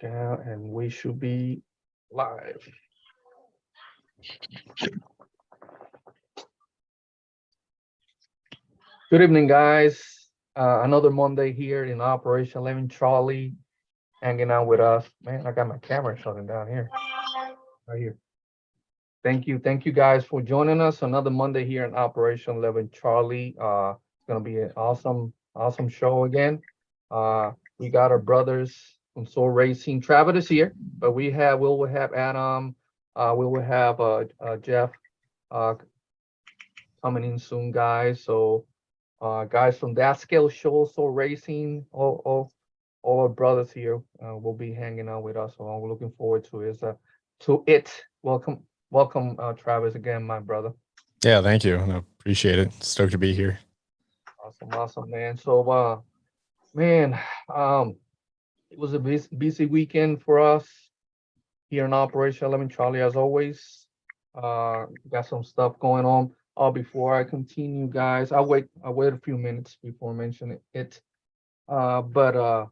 Yeah, and we should be live. Good evening, guys. Another Monday here in Operation 11. Charlie hanging out with us. Man, I got my camera shutting down here. Right here. Thank you guys for joining us. Another Monday here in Operation 11. Charlie. It's gonna be an awesome show again. We got our brothers from SOR Racing. Travis is here, but we will have Adam. We will have Jeff coming in soon, guys. So guys from that scale show, SOR Racing, all our brothers here will be hanging out with us. So I'm looking forward to it. Welcome, Travis, again, my brother. Yeah, thank you. I appreciate it. Stoked to be here. Awesome, man. So, man, it was a busy weekend for us here in Operation 11. Charlie, as always, got some stuff going on. Before I continue, guys, I'll wait a few minutes before mentioning it. But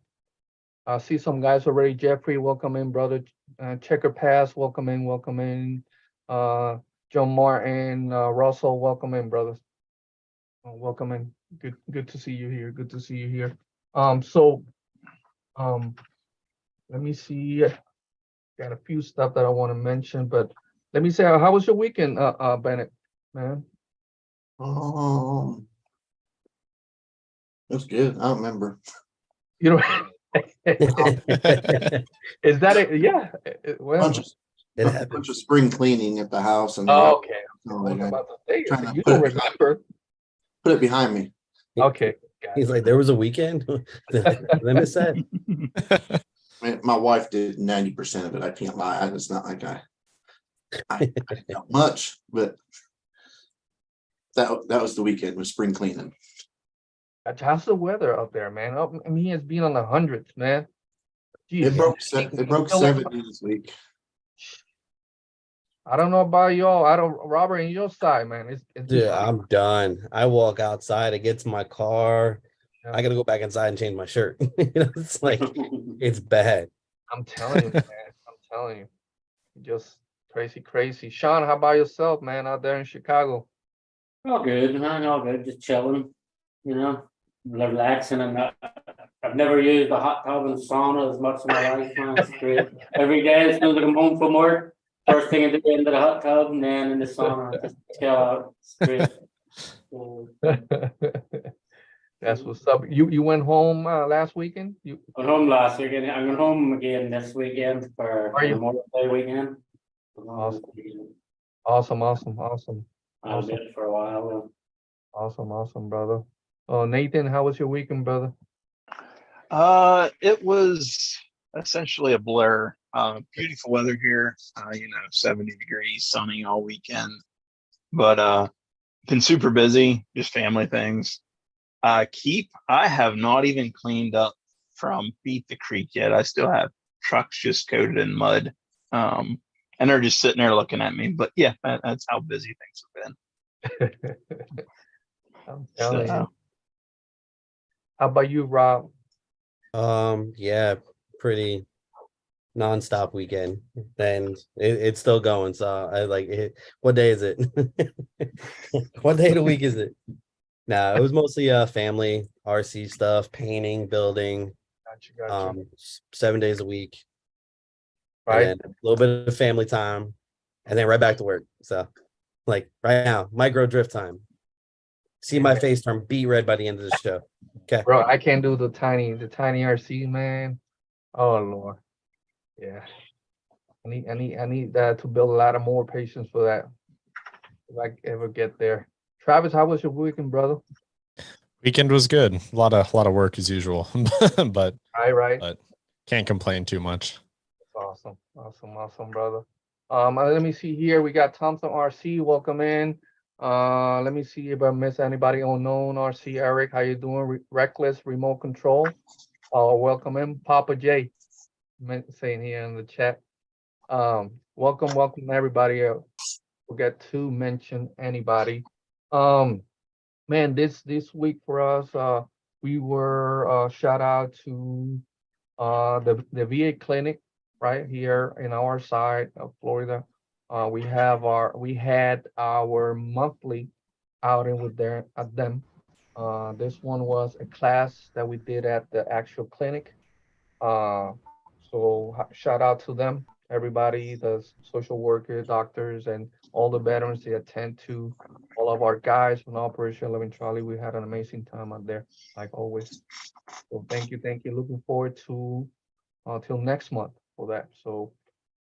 I see some guys already. Jeffrey, welcome in, brother. Checker Pass, welcome in. John Martin, Russell, welcome in, brothers. Welcome in. Good to see you here. Good to see you here. So let me see. Got a few stuff that I want to mention, but let me say, how was your weekend, Bennett, man? That's good. I don't remember. You know, is that it? Yeah. Well, A bunch of spring cleaning at the house, and okay. so I was like about to say, trying to you put don't it behind- remember. put it behind me. Okay. He's like, there was a weekend. Did I miss that? I mean, my wife did 90% of it. I can't lie. It's not like I didn't know much, but that was the weekend with spring cleaning. How's the weather out there, man? I mean, it's been on the hundreds, man. Jeez. It broke 70 this week. I don't know about y'all. Robert, in your side, man. It's Dude, I'm done. I walk outside, I get to my car. Yeah. I gotta go back inside and change my shirt. It's like it's bad. I'm telling you, man. I'm telling you. Just crazy. Sean, how about yourself, man, out there in Chicago? All good, man. All good. Just chilling, relaxing. And I've never used a hot tub and sauna as much in my life, man. It's great. Every day, as soon as I come home from work, first thing I do into the hot tub and then in the sauna, just chill out. It's great. That's what's up. You went home last weekend? I went home last weekend. I'm going home again this weekend for Memorial Day weekend. Awesome. I'll be it for a while. Awesome, brother. Oh, Nathan, how was your weekend, brother? It was essentially a blur. Beautiful weather here, 70 degrees, sunny all weekend, but been super busy, just family things. I have not even cleaned up from Beat the Creek yet. I still have trucks just coated in mud, and they're just sitting there looking at me. But yeah, that's how busy things have been. I'm telling you. How about you, Rob? Yeah, pretty nonstop weekend, and it's still going. So I like it. What day is it? What day of the week is it? Nah, it was mostly family, RC stuff, painting, building. Gotcha. 7 days a week. Right. And then a little bit of family time, and then right back to work. So, like right now, micro drift time. See my face turn beet red by the end of the show. Okay, Bro, I can't do the tiny RC, man. Oh Lord, yeah. I need that to build a lot of more patience for that. If I ever get there. Travis, how was your weekend, brother? Weekend was good. A lot of work as usual, but Right. But can't complain too much. Awesome, brother. Let me see here. We got Thompson RC. Welcome in. Let me see if I miss anybody unknown. RC Eric, how you doing? Reckless Remote Control. Welcome in. Papa J, saying here in the chat. Welcome everybody. Forget to mention anybody. Man, this week for us, we were shout out to the VA clinic right here in our side of Florida. We had our monthly outing with them. This one was a class that we did at the actual clinic. Uh, so shout out to them, everybody, the social worker, doctors, and all the veterans they attend to. All of our guys from Operation 11 Charlie, we had an amazing time out there, like always. So thank you. Looking forward to till next month for that. So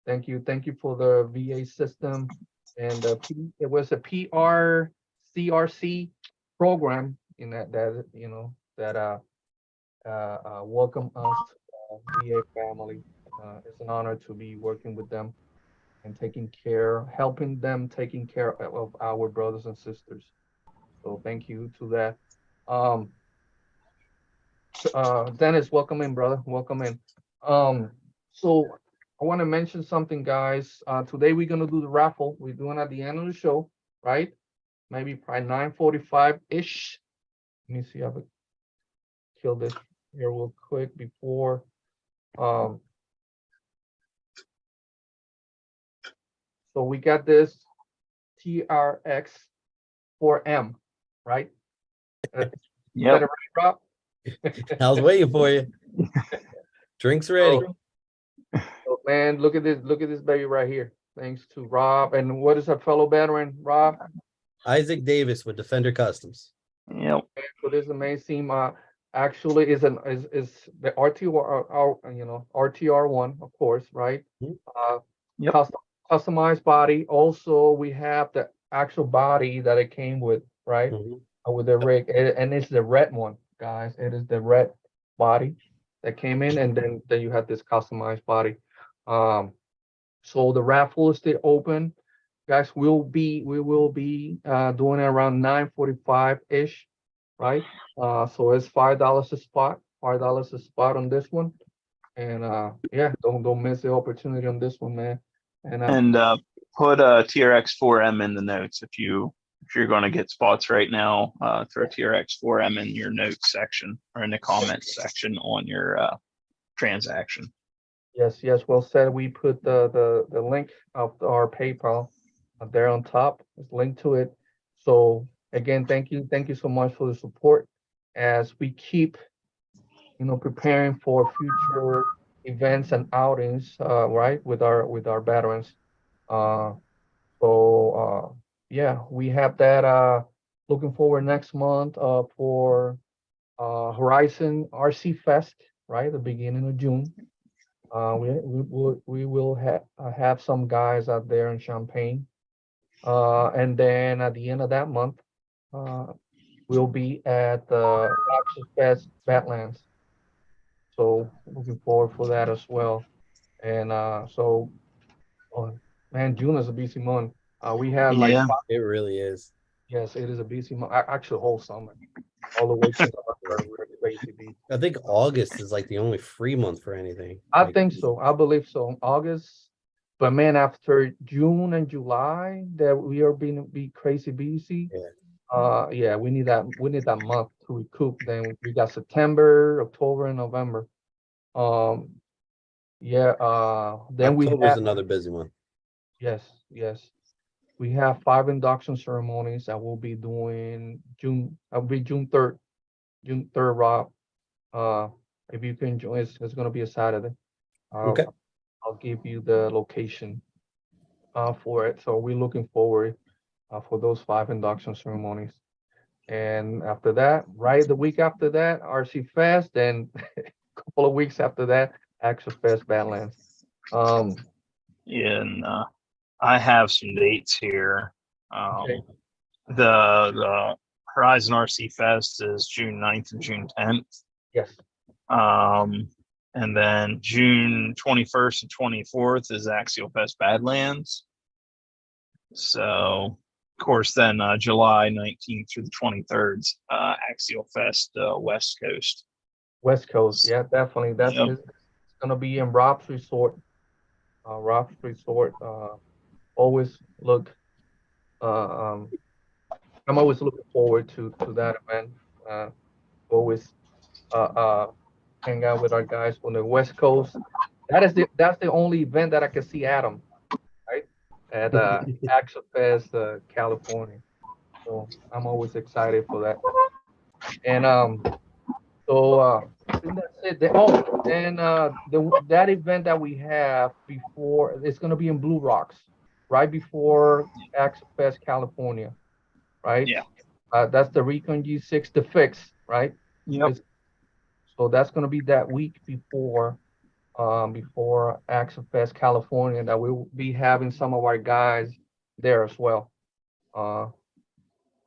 thank you for the VA system and it was a PRCRC program in that you know that welcome us to the VA family. It's an honor to be working with them and helping them taking care of our brothers and sisters. So thank you to that. Um, Dennis, welcome in, brother. Welcome in. So I want to mention something, guys. Today we're gonna do the raffle. We're doing at the end of the show, right? Maybe probably 9:45-ish. Let me see if I can kill this here real quick before. So we got this TRX 4M, right? Is Yep. that right, Rob? I was waiting for you. Drinks ready. Oh, man, look at this baby right here. Thanks to Rob. And what is our fellow veteran, Rob? Isaac Davis with Defender Customs. Yep. For this amazing actually is the RTR RTR1, of course, right? Yep. Customized body. Also, we have the actual body that it came with, right? With the rig, and it's the red one, guys. It is the red body that came in, and then you have this customized body. So the raffle is still open, guys. We will be doing it around 9:45-ish, right? So it's $5 a spot, $5 a spot on this one, and yeah, don't miss the opportunity on this one, man. And put a TRX4M in the notes if you're going to get spots right now. Throw TRX4M in your notes section or in the comments section on your transaction. Yes, well said. We put the link of our PayPal there on top. It's linked to it. So again, thank you so much for the support as we keep, preparing for future events and outings, right, with our veterans. Yeah, we have that looking forward next month for Horizon RC Fest, right, the beginning of June. We will have some guys out there in Champaign, and then at the end of that month, we'll be at the Access Fest Badlands. So looking forward for that as well. And oh, man, June is a busy month. We have like Yeah. It really is. yes, it is a busy month. Actually, whole summer, all the way to November, we're crazy busy. I think August is like the only free month for anything. I Like, think so. I believe so. August, but man, after June and July, that we are being be crazy busy. Yeah, we need that month to recoup. Then we got September, October, and November. Yeah. Then we October's have another busy one. yes. We have 5 induction ceremonies that we'll be doing June. I'll be June 3rd. Rob. If you can join, it's gonna be a Saturday. Okay. I'll give you the location for it. So we're looking forward for those 5 induction ceremonies. And after that, right the week after that, RC Fest, and a couple of weeks after that, Access Fest Badlands. Yeah, and I have some dates here. Okay. The Horizon RC Fest is June 9th and June 10th. Yes. And then June 21st and 24th is Axial Fest Badlands. So, of course, then July 19th through the 23rd, Axial Fest West Coast. West Coast, yeah, definitely. Yep. It's gonna be in Rob's Resort. Always look. I'm always looking forward to that event. Always hang out with our guys on the West Coast. That's the only event that I can see Adam, right? At Action Fest, California. So I'm always excited for that. And I think that's it. That event that we have before, it's gonna be in Blue Rocks, right before Action Fest, California, right? Yeah. That's the Recon G6, the fix, right? Yep. So that's gonna be that week before Action Fest California, that we will be having some of our guys there as well.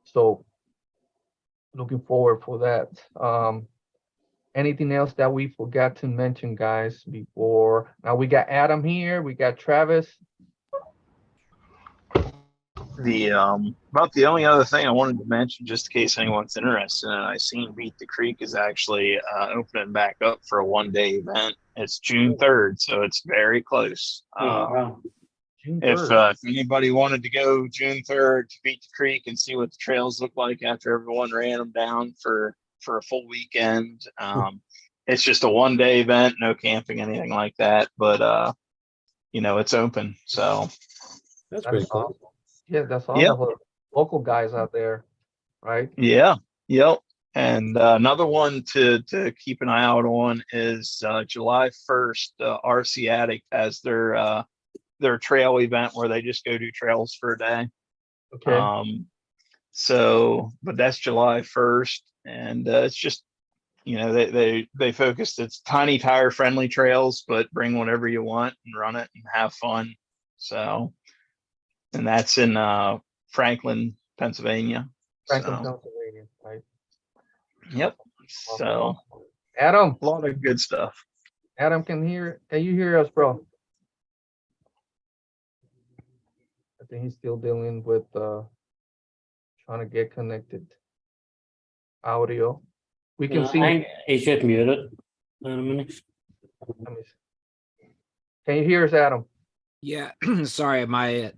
So looking forward for that. Anything else that we forgot to mention, guys, before? Now we got Adam here, we got Travis. The about the only other thing I wanted to mention, just in case anyone's interested, and I seen Beat the Creek is actually opening back up for a 1-day event. It's June 3rd, so it's very close. Wow. June If 3rd. anybody wanted to go June 3rd to Beat the Creek and see what the trails look like after everyone ran them down for a full weekend, it's just a 1-day event, no camping, anything like that. But it's open, so That's pretty cool. Awesome. Yeah, that's awesome. Yep. For local guys out there, right? yeah, yep. And another one to keep an eye out on is July 1st. RC Addict has their trail event where they just go do trails for a day. Okay. But that's July 1st, and it's just they focused. It's tiny tire friendly trails, but bring whatever you want and run it and have fun. So, and that's in Franklin, Pennsylvania. Franklin, So, Pennsylvania, right? yep. So Adam, a lot of good stuff. Adam, can you hear us, bro? I think he's still dealing with trying to get connected. Audio. We can see. I think he should mute it. In a minute. Let me see. Can you hear us, Adam? Yeah, sorry, my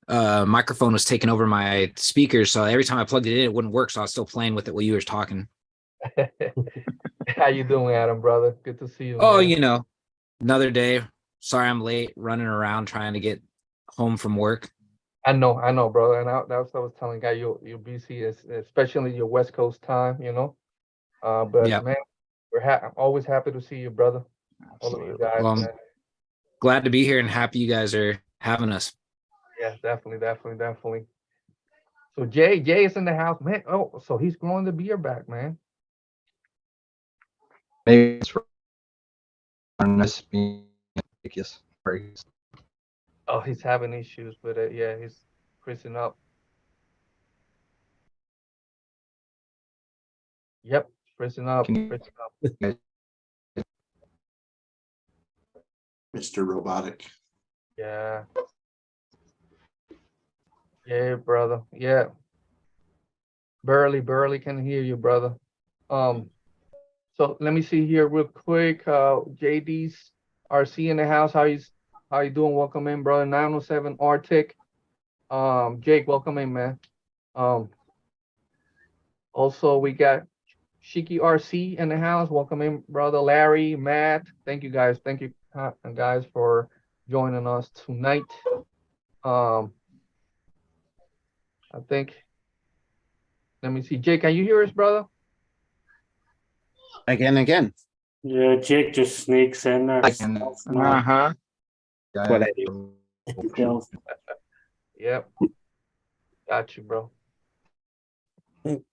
microphone was taking over my speakers, so every time I plugged it in, it wouldn't work. So I was still playing with it while you were talking. How you doing, Adam, brother? Good to see you. Oh, man. Another day. Sorry, I'm late, running around trying to get home from work. I know, brother. And that's what I was telling guy. You're busy, especially your West Coast time. But Yep. man, I'm always happy to see you, brother. All of you guys. Well, Man. glad to be here and happy you guys are having us. Yeah, definitely. So Jay is in the house, man. Oh, so he's growing the beer back, man. Maybe it's nice being ridiculous. Oh, he's having issues with it. Yeah, he's freezing up. Yep, freezing up. Mr. Robotic. Yeah. Yeah, brother. Yeah. Barely can hear you, brother. So let me see here real quick. JD's RC in the house. How you doing? Welcome in, brother. 907 Arctic. Jake, welcome in, man. Also we got Shiki RC in the house. Welcome in, brother. Larry, Matt. Thank you guys. Thank you guys for joining us tonight. I think, let me see. Jake, can you hear us, brother? Again. Yeah, Jake just sneaks in there. Uh-huh. Yep. Got you, bro.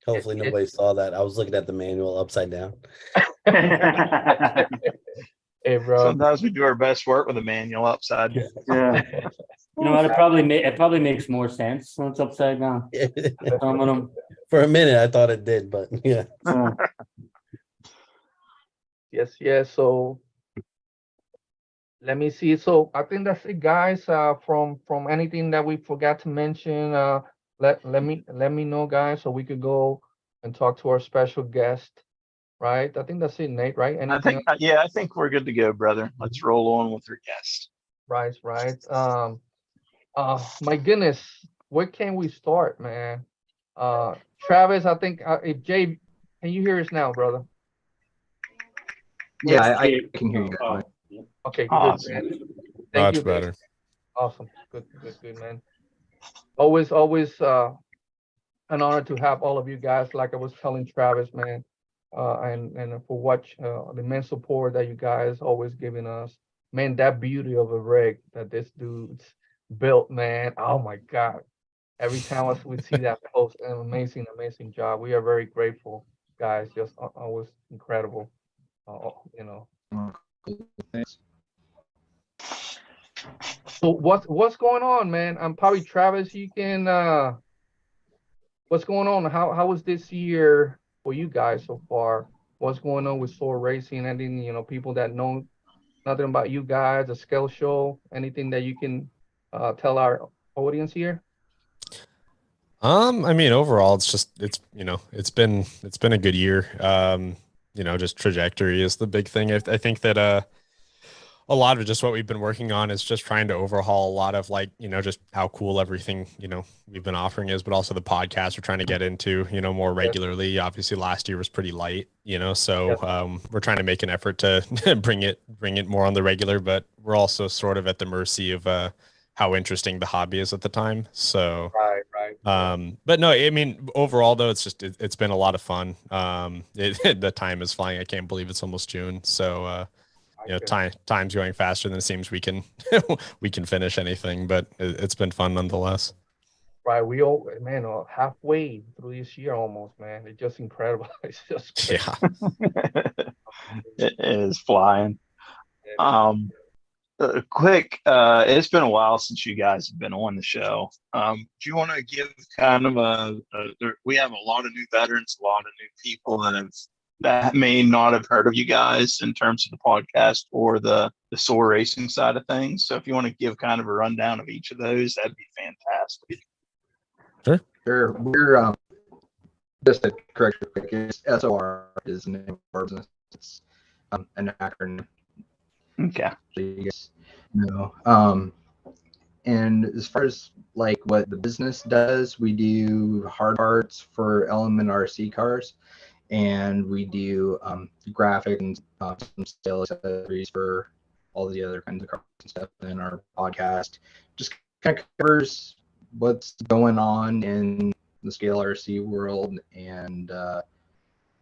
Hopefully nobody saw that. I was looking at the manual upside down. Hey, bro. Sometimes we do our best work with a manual upside. Yeah. You know what? It probably makes more sense when it's upside down. Some of them. For a minute, I thought it did, but yeah. Yes. So let me see. So I think that's it, guys. From anything that we forgot to mention, let me know, guys, so we could go and talk to our special guest. Right. I think that's it, Nate. Right. Anything I think we're good to go, brother. Let's roll on with our guest. Right. My goodness, where can we start, man? Travis, I think if Jay, can you hear us now, brother? Yeah, It's I cheap. can hear you guys. Oh, Mike. yeah. Okay, good, Awesome. man. Thank you, Much better. Awesome. Good, man. Always, an honor to have all of you guys. Like I was telling Travis, man, and for the immense support that you guys always giving us. Man, that beauty of a rig that this dude's built, man. Oh my God. Every time we see that post, an amazing job. We are very grateful, guys. Just always incredible. You know. Thanks. So what's going on, man? I'm probably Travis. You can what's going on? How was this year for you guys so far? What's going on with SOR Racing? Anything, people that know nothing about you guys, the scale show, anything that you can tell our audience here? I mean, overall, it's been a good year. Just trajectory is the big thing. I think that a lot of just what we've been working on is just trying to overhaul a lot of just how cool everything, we've been offering is, but also the podcast we're trying to get into, more regularly. Obviously last year was pretty light, so we're trying to make an effort to bring it more on the regular, but we're also sort of at the mercy of how interesting the hobby is at the time. So Right. but no, I mean, overall though, it's been a lot of fun. The time is flying. I can't believe it's almost June. So time's going faster than it seems we can we can finish anything, but it's been fun nonetheless. Right. We all, man, halfway through this year almost, man. It's just incredible. It's just crazy. It is flying. Yeah. Quick, it's been a while since you guys have been on the show. Do you want to give kind of we have a lot of new veterans, a lot of new people that may not have heard of you guys in terms of the podcast or the SOR Racing side of things. So if you want to give kind of a rundown of each of those, that'd be fantastic. Sure. We're just to correct you quick, it's SOR is the name of our business. It's an acronym. Okay. So you guys know. And as far as like what the business does, we do hard parts for Element RC cars, and we do graphic and some sales accessories for all the other kinds of cars and stuff. And our podcast just kind of covers what's going on in the scale RC world, and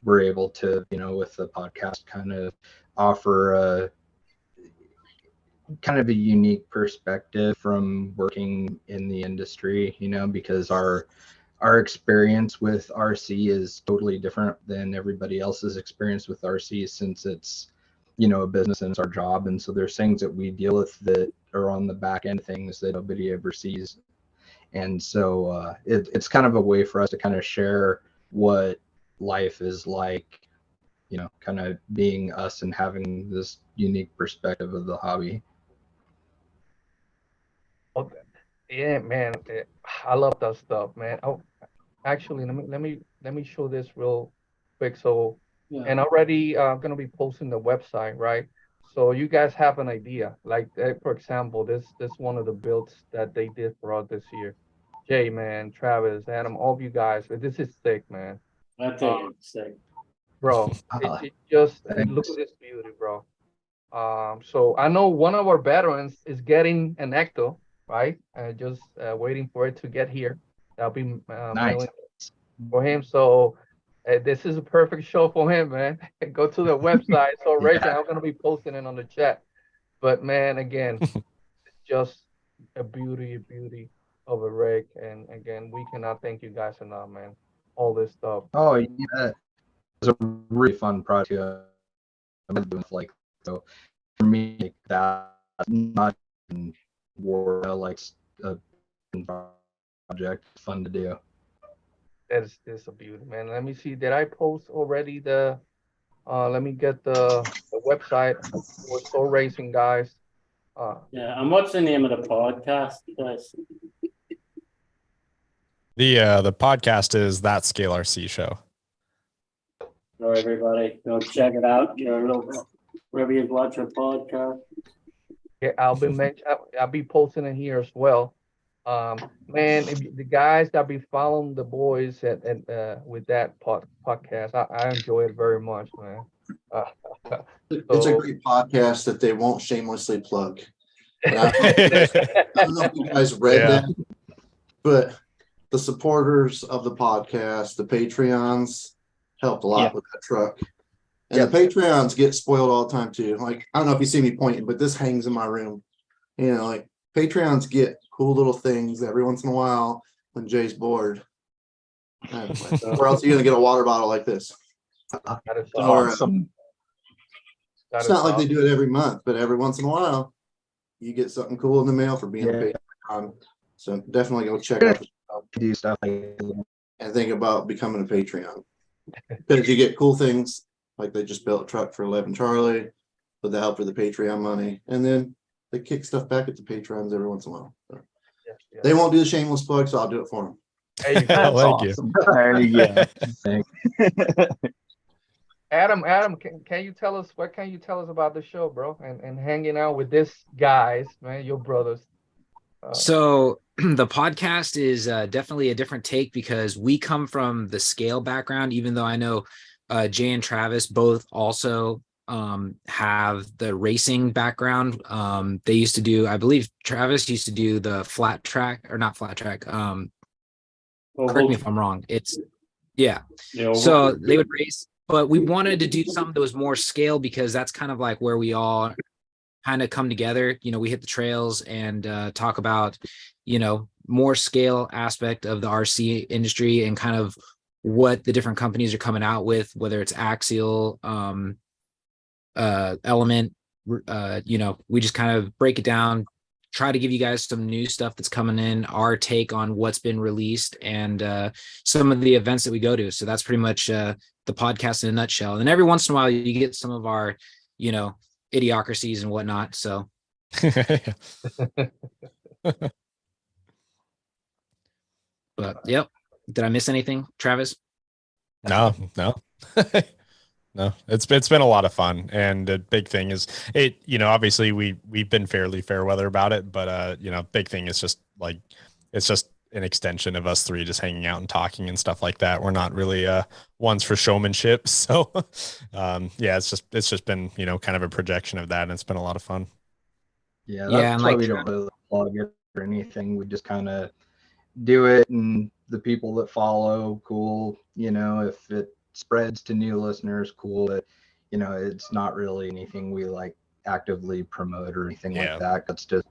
we're able to, with the podcast, kind of offer a kind of a unique perspective from working in the industry, because our experience with RC is totally different than everybody else's experience with RC, since it's, a business and it's our job. And so there's things that we deal with that are on the back end, things that nobody ever sees. And so it's kind of a way for us to kind of share what life is like, kind of being us and having this unique perspective of the hobby. Okay. Yeah, man. I love that stuff, man. Oh, actually, let me show this real quick. So, and already gonna be posting the website, right? So you guys have an idea. Like, for example, this one of the builds that they did for us this year. Jay, man, Travis, Adam, all of you guys. This is sick, man. I think it's sick. Bro, it just look at this beauty, bro. So I know one of our veterans is getting an Ecto, right? Just waiting for it to get here. That'll be Nice. for him. So this is a perfect show for him, man. Go to the website. So Rachel, I'm gonna be posting it on the chat. But man, again, it's just a beauty of a rig. And again, we cannot thank you guys enough, man. All this stuff. Oh yeah, it's a really fun project. I've been doing like, so for me, like, that not war like a project, fun to do. That's a beauty, man. Let me see. Did I post already the? Let me get the website for SOR Racing, guys. Yeah, and what's the name of the podcast, guys? The podcast is That Scale RC Show. So everybody, go check it out. Wherever you watch your podcast. Yeah, I'll be posting it here as well. Man, if the guys that be following the boys at with that podcast, I enjoy it very much, man. It's a So- great podcast that they won't shamelessly plug. And I don't know if you guys read Yeah. that, but the supporters of the podcast, the Patreons, helped a lot Yeah. with that truck. And the Patreons get spoiled all the time too. Like, I don't know if you see me pointing, but this hangs in my room. You know, like Patreons get cool little things every once in a while when Jay's bored. Or else you're gonna get a water bottle like this. That is Or, Awesome. that it's is not like they awesome. do it every month, but every once in a while, you get something cool in the mail for being a Yeah. Patreon. So definitely go check out the show Do stuff like and think about becoming a Patreon. Because you get cool things like they just built a truck for 11 Charlie with the help of the Patreon money. And then they kick stuff back at the Patrons every once in a while. So Yes, yes. they won't do the shameless plug, so I'll do it for them. There you go. That's Thank you. awesome. There you go. thing. Adam, can you tell us what can you tell us about the show, bro? And hanging out with these guys, man, your brothers. So the podcast is definitely a different take because we come from the scale background, even though I know Jay and Travis both also have the racing background. They used to do, I believe Travis used to do the flat track or not flat track. Correct me if I'm wrong. It's yeah. So they would race, but we wanted to do something that was more scale because that's kind of like where we all kind of come together. You know, we hit the trails and talk about, you know, more scale aspect of the RC industry and kind of what the different companies are coming out with, whether it's axial, element, you know, we just kind of break it down, try to give you guys some new stuff that's coming in, our take on what's been released and some of the events that we go to. So that's pretty much the podcast in a nutshell. And every once in a while you get some of our, you know, idiocracies and whatnot. So but yep. Did I miss anything, Travis? No. No, it's been a lot of fun, and the big thing is it. You know, obviously we've been fairly fair weather about it, but you know, big thing is just like it's just an extension of us three just hanging out and talking and stuff like that. We're not really ones for showmanship, so yeah, it's just been, you know, kind of a projection of that, and it's been a lot of fun. Yeah, Yeah, that's and why like- we don't really plug it or anything. We just kind of do it, and the people that follow, cool. You know, if it spreads to new listeners, cool. But you know, it's not really anything we like actively promote or anything Yeah. like that. That's just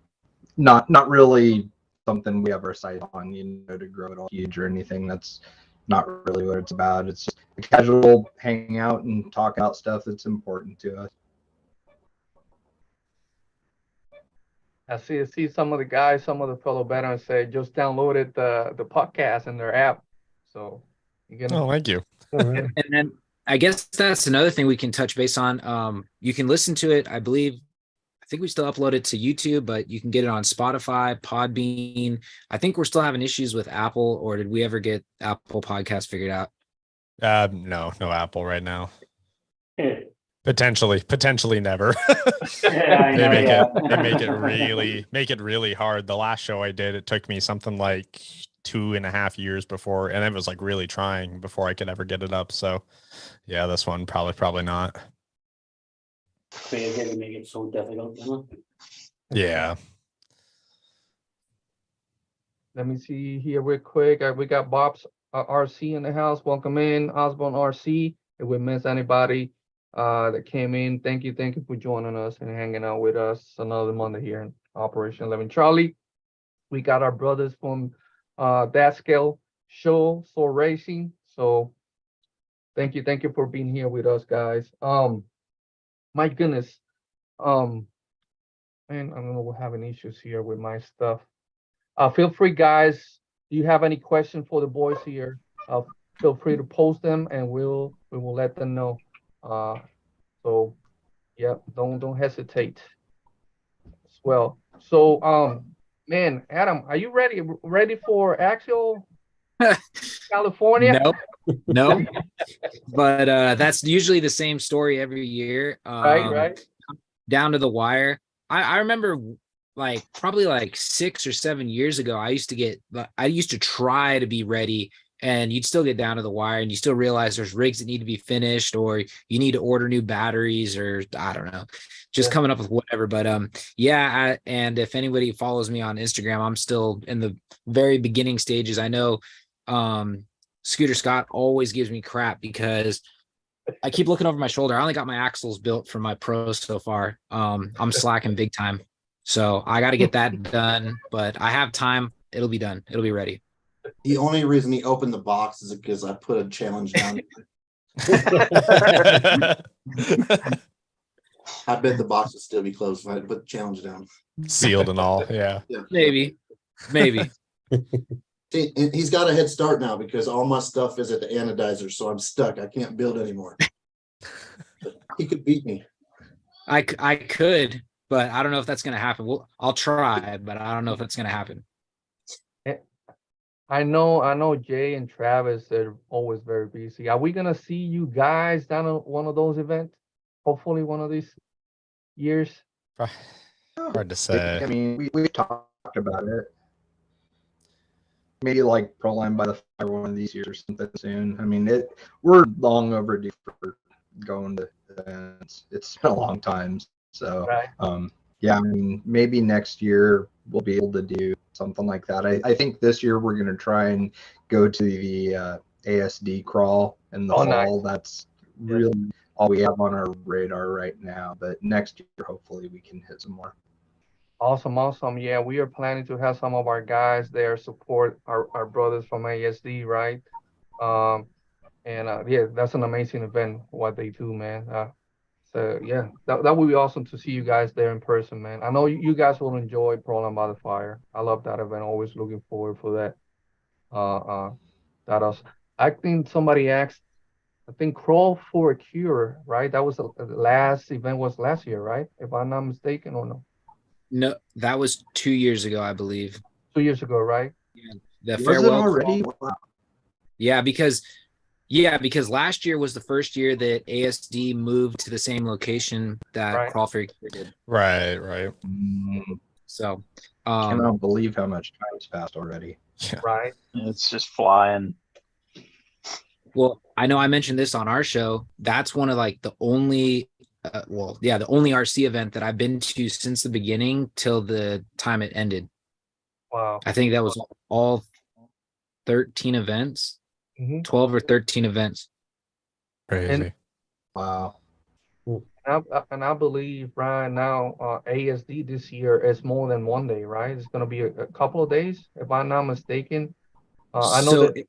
not really something we have our sight on, you know, to grow it all huge or anything. That's not really what it's about. It's just a casual hang out and talk about stuff that's important to us. I see some of the guys, some of the fellow veterans say just downloaded the podcast in their app. So you can Oh, thank you. And then I guess that's another thing we can touch base on. You can listen to it. I think we still upload it to YouTube, but you can get it on Spotify, Podbean. I think we're still having issues with Apple, or did we ever get Apple Podcast figured out? No Apple right now. Yeah, Potentially never. I know, They make it really hard. The last show I did, it took me something like 2.5 years before, and it was like really trying before I could ever get it up. So yeah, this one probably not. They again make it so difficult, you know? Yeah. Let me see here real quick. We got Bob's RC in the house. Welcome in, Osborne RC. If we miss anybody that came in, thank you for joining us and hanging out with us another Monday here in Operation 11 Charlie. We got our brothers from that scale show, SOR Racing. So thank you for being here with us, guys. My goodness, man, I don't know, we're having issues here with my stuff. Feel free, guys. Do you have any questions for the boys here? Feel free to post them, and we will let them know. So yeah, don't hesitate as well. So man, Adam, are you ready for Axial California? Nope. But that's usually the same story every year. Right. Down to the wire. I remember probably 6 or 7 years ago, I used to try to be ready and you'd still get down to the wire, and you still realize there's rigs that need to be finished, or you need to order new batteries, or I don't know, just coming up with whatever. But yeah, and if anybody follows me on Instagram, I'm still in the very beginning stages. I know Scooter Scott always gives me crap because I keep looking over my shoulder. I only got my axles built for my pros so far. I'm slacking big time, so I got to get that done, but I have time. It'll be done. It'll be ready. The only reason he opened the box is because I put a challenge down. I bet the box would still be closed if I put the challenge down. Sealed and all. Yeah. Maybe. See, and he's got a head start now because all my stuff is at the anodizer, so I'm stuck. I can't build anymore. But he could beat me. I could, but I don't know if that's going to happen. I'll try, but I don't know if that's going to happen. I know Jay and Travis are always very busy. Are we gonna see you guys down at one of those events? Hopefully one of these years. Hard to say. I mean, we talked about it. Maybe like Proline by the Fire one of these years or something soon. I mean, we're long overdue for going to events. It's been a long time. So, yeah, I mean, maybe next year we'll be able to do something like that. I think this year we're going to try and go to the ASD crawl in the fall. Nice. That's really all we have on our radar right now. But next year, hopefully, we can hit some more. Awesome. Yeah, we are planning to have some of our guys there support our brothers from ASD, right? Yeah, that's an amazing event, what they do, man. So yeah, that would be awesome to see you guys there in person, man. I know you guys will enjoy Proline by the Fire. I love that event. Always looking forward for that. I think somebody asked, I think Crawl for a Cure, right? That was the last event was last year, right? If I'm not mistaken, or no? No, that was 2 years ago, I believe. 2 years ago, right? Yeah. The was farewell it already? Wow. Yeah, because last year was the first year that ASD moved to the same location that Crawl for a Cure did. Right. So I cannot believe how much time's passed already. Yeah. Right. It's just flying. Well, I know I mentioned this on our show. That's one of like the only the only RC event that I've been to since the beginning till the time it ended. Wow. I think that was all 13 events, 12 or 13 events. Crazy. Wow. And I believe right now ASD this year is more than one day, right? It's going to be a couple of days, if I'm not mistaken. I know that.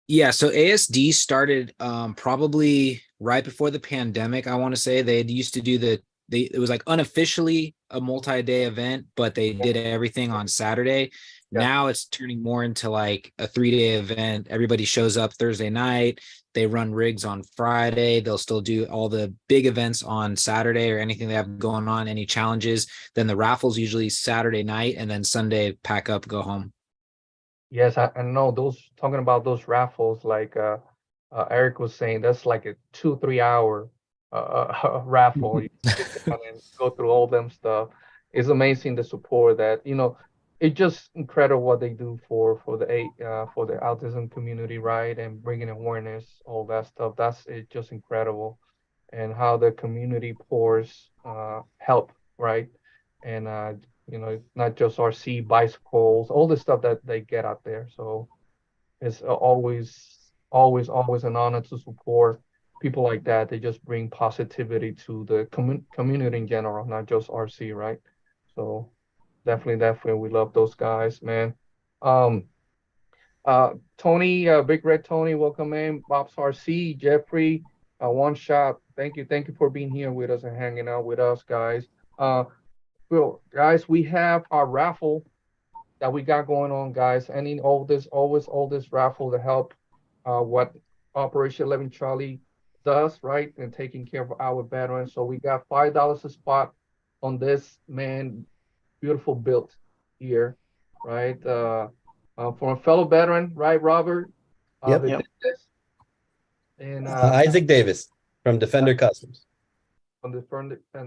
Yeah, so ASD started probably right before the pandemic. I want to say they used to do it was like unofficially a multi-day event, but they did everything on Saturday. Yeah. Now it's turning more into like a 3-day event. Everybody shows up Thursday night. They run rigs on Friday. They'll still do all the big events on Saturday or anything they have going on, any challenges. Then the raffles usually Saturday night, and then Sunday pack up, go home. Yes, I know talking about those raffles, like Eric was saying, that's like a 2-3 hour raffle. You and go through all them stuff. It's amazing the support that, it's just incredible what they do for the autism community, right? And bringing awareness, all that stuff. It's just incredible, and how the community pours help, right? And not just RC, bicycles, all the stuff that they get out there. So it's always an honor to support people like that. They just bring positivity to the community in general, not just RC, right? So definitely, we love those guys, man. Tony, Big Red Tony, welcome in. Bob's RC, Jeffrey, One Shot. Thank you for being here with us and hanging out with us, guys. Well, guys, we have our raffle that we got going on, guys. And all this raffle to help what Operation 11 Charlie does, right? And taking care of our veterans. So we got $5 a spot on this, man, beautiful build here, right? From a fellow veteran, right, Robert? Yep. And Isaac Davis from Defender Customs. From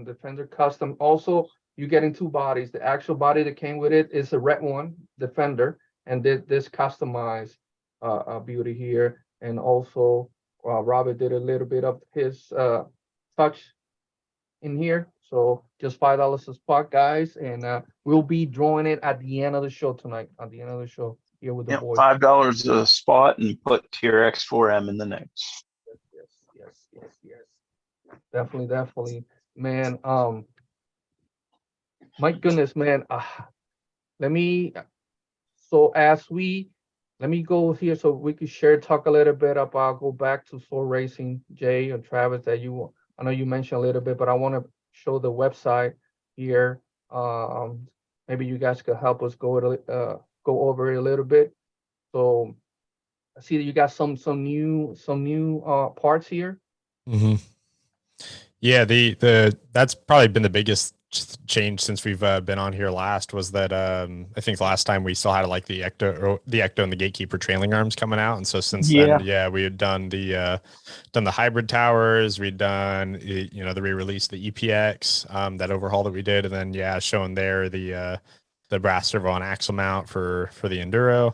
Defender Custom. Also, you're getting 2 bodies. The actual body that came with it is a red one, Defender, and this customized beauty here, and also Robert did a little bit of his touch in here. So just $5 a spot, guys, and we'll be drawing it at the end of the show tonight. At the end of the show here with the Yep, boys. $5 a spot and put TRX4M in the notes. Yes. Definitely, man. My goodness, man. Let me. So let me go here so we can talk a little bit about. Go back to SOR Racing, Jay and Travis. I know you mentioned a little bit, but I want to show the website here. Maybe you guys could help us go over it a little bit. So I see that you got some new parts here. Mm-hmm. Yeah, the that's probably been the biggest change since we've been on here last was that I think the last time we still had like the ecto and the gatekeeper trailing arms coming out, and so since then, yeah, we had done the hybrid towers, we'd done the re-release, the EPX, that overhaul that we did, and then showing there the brass servo on axle mount for the enduro.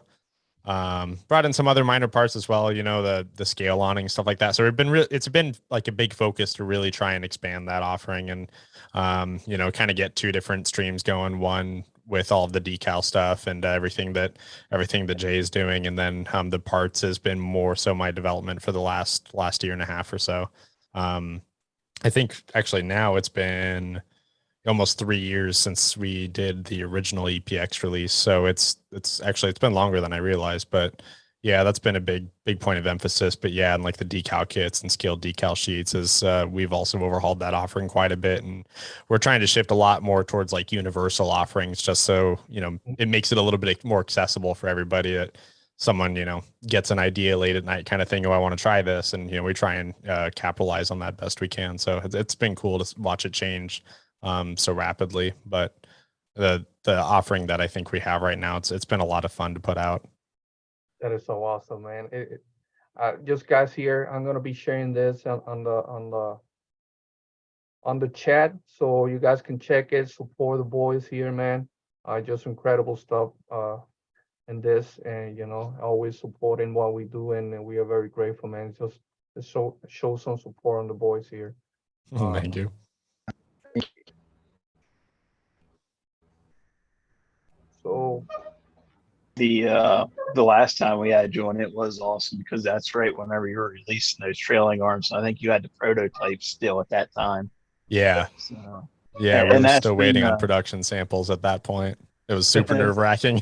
Brought in some other minor parts as well, the scale awning, stuff like that. So it's been like a big focus to really try and expand that offering and, kind of get two different streams going, one with all of the decal stuff and everything that Jay is doing. And then the parts has been more so my development for the last year and a half or so. I think actually now it's been almost 3 years since we did the original EPX release. So it's been longer than I realized, but yeah, that's been a big point of emphasis. But yeah, and like the decal kits and scaled decal sheets is we've also overhauled that offering quite a bit, and we're trying to shift a lot more towards like universal offerings, just so it makes it a little bit more accessible for everybody. That someone gets an idea late at night kind of thing, oh, I want to try this, and we try and capitalize on that best we can. So it's been cool to watch it change so rapidly, but the offering that I think we have right now, it's been a lot of fun to put out. That is so awesome, man. Just guys here, I'm gonna be sharing this on the chat, so you guys can check it, support the boys here, man. Just incredible stuff in this, and always supporting what we do, and we are very grateful, man. Just to show some support on the boys here. Thank you. So the last time we had you on, it was awesome because that's right whenever you were releasing those trailing arms. I think you had the prototype still at that time. Yeah. So, yeah, we were still waiting on production samples at that point. It was super nerve-wracking.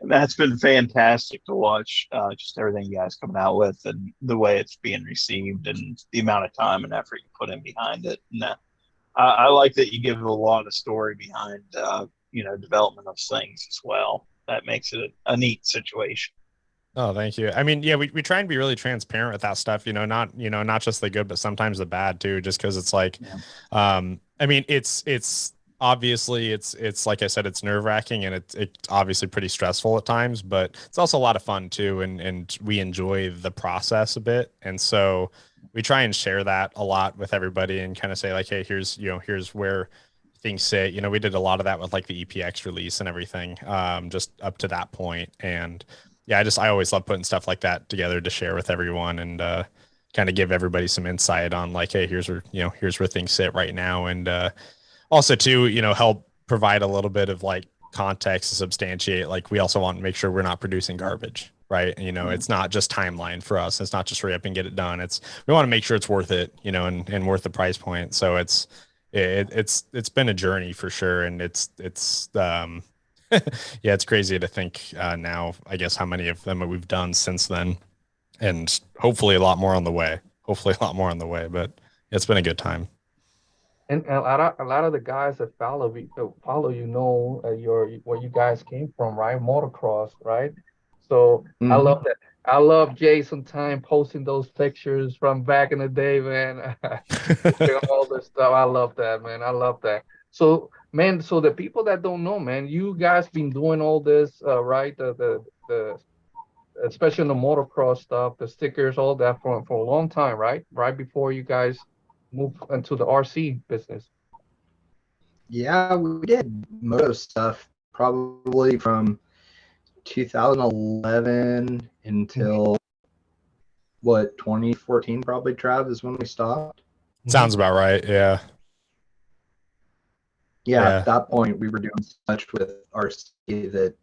That's been fantastic to watch, just everything you guys coming out with and the way it's being received and the amount of time and effort you put in behind it. And I like that you give a lot of story behind development of things as well. That makes it a neat situation. Oh, thank you. I mean, yeah, we try and be really transparent with that stuff, not just the good, but sometimes the bad too, just because it's like, I mean, it's obviously it's like I said, it's nerve wracking and it's obviously pretty stressful at times, but it's also a lot of fun too. And we enjoy the process a bit. And so we try and share that a lot with everybody and kind of say like, hey, here's where things sit. We did a lot of that with like the EPX release and everything, just up to that point. And yeah, I always love putting stuff like that together to share with everyone and kind of give everybody some insight on like, hey, here's where things sit right now. And also too, help provide a little bit of like context to substantiate, like we also want to make sure we're not producing garbage, right? It's not just timeline for us. It's not just hurry up and get it done. We want to make sure it's worth it, and worth the price point. So it's been a journey for sure. And it's yeah, it's crazy to think now, I guess, how many of them we've done since then, and hopefully a lot more on the way. But it's been a good time. And a lot of the guys that follow where you guys came from, right? Motocross, right? So I love that. I love Jay sometime posting those pictures from back in the day, man. All this stuff. I love that, man. I love that. So, man, so the people that don't know, man, you guys been doing all this, right? The especially in the motocross stuff, the stickers, all that for a long time, right? Right before you guys moved into the RC business. Yeah, we did moto stuff probably from 2011 until what, 2014 probably, Trav, is when we stopped. Sounds about right. Yeah. Yeah, at that point we were doing so much with RC that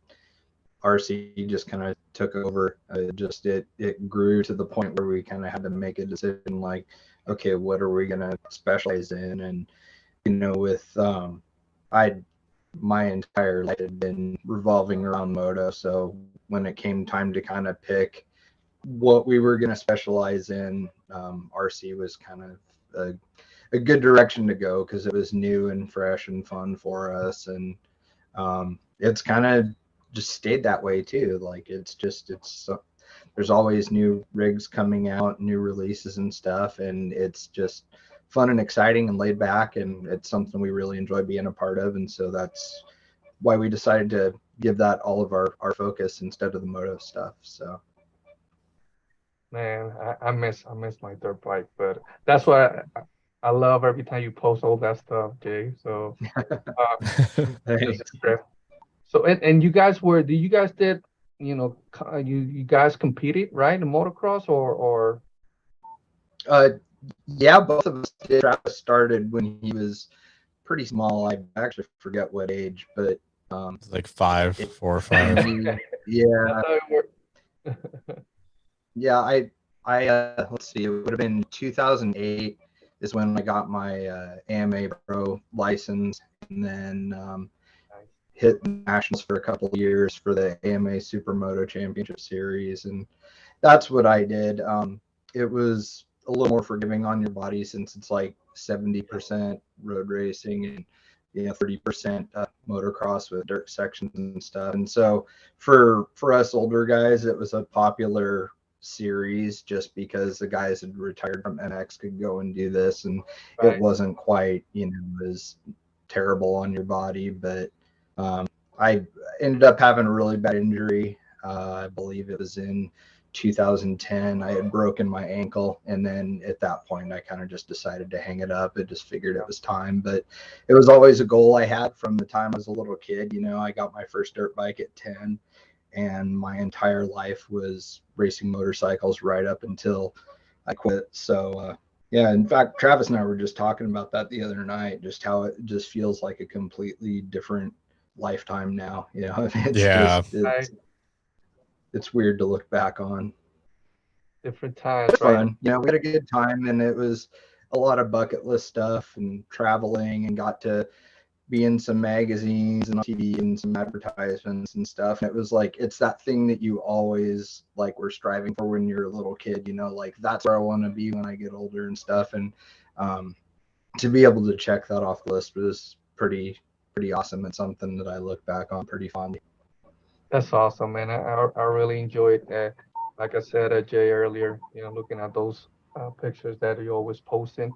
RC just kind of took over. It grew to the point where we kind of had to make a decision like, okay, what are we gonna specialize in? And with my entire life had been revolving around moto, so when it came time to kind of pick what we were gonna specialize in, RC was kind of a good direction to go because it was new and fresh and fun for us, and it's kind of just stayed that way too. Like there's always new rigs coming out, new releases and stuff, and it's just fun and exciting and laid back, and it's something we really enjoy being a part of. And so that's why we decided to give that all of our focus instead of the moto stuff. So Man, I miss my dirt bike, but that's why I love every time you post all that stuff, Jay. So thanks. so and you guys did you guys competed, right, in motocross or Yeah, both of us did. Travis started when he was pretty small. I actually forget what age, but like 4 or 5. Yeah. That's how it worked. Yeah, I let's see, it would have been 2008 is when I got my AMA Pro license, and then hit nationals for a couple of years for the AMA Supermoto Championship Series, and that's what I did. It was a little more forgiving on your body since it's like 70% road racing and 30% motocross with dirt sections and stuff. And so for us older guys, it was a popular series just because the guys had retired from MX could go and do this, and Right. it wasn't quite as terrible on your body. But I ended up having a really bad injury. I believe it was in 2010. I had broken my ankle, and then at that point I kind of just decided to hang it up. I just figured it was time, but it was always a goal I had from the time I was a little kid. I got my first dirt bike at 10, and my entire life was racing motorcycles right up until I quit. So yeah, in fact, Travis and I were just talking about that the other night, just how it just feels like a completely different lifetime now. It's Yeah. just it's weird to look back on. Different times, It's right? fun. We had a good time, and it was a lot of bucket list stuff and traveling, and got to be in some magazines and on TV and some advertisements and stuff. And it was like, it's that thing that you always like were striving for when you're a little kid, like that's where I want to be when I get older and stuff. And to be able to check that off the list was pretty awesome. It's something that I look back on pretty fondly. That's awesome, man. I really enjoyed that. Like I said, Jay, earlier, looking at those pictures that you always posting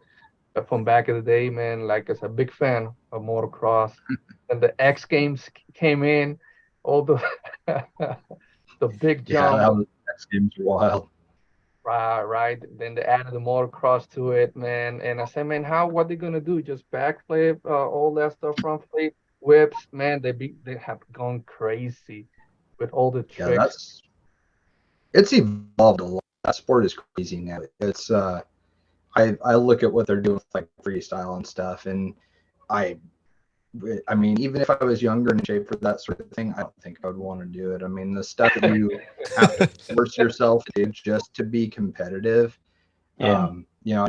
from back in the day, man. Like, as a big fan of motocross, and the X Games came in, all the the big jump. Yeah, X Games were wild. Right. Then they added the motocross to it, man. And I said, man, what they gonna do? Just backflip, all that stuff, front flip, whips, man. They have gone crazy with all the tricks. Yeah, it's evolved a lot. That sport is crazy now. It's I look at what they're doing with like freestyle and stuff, and I mean, even if I was younger and in shape for that sort of thing, I don't think I would want to do it. I mean, the stuff that you have to force yourself to do just to be competitive. Yeah.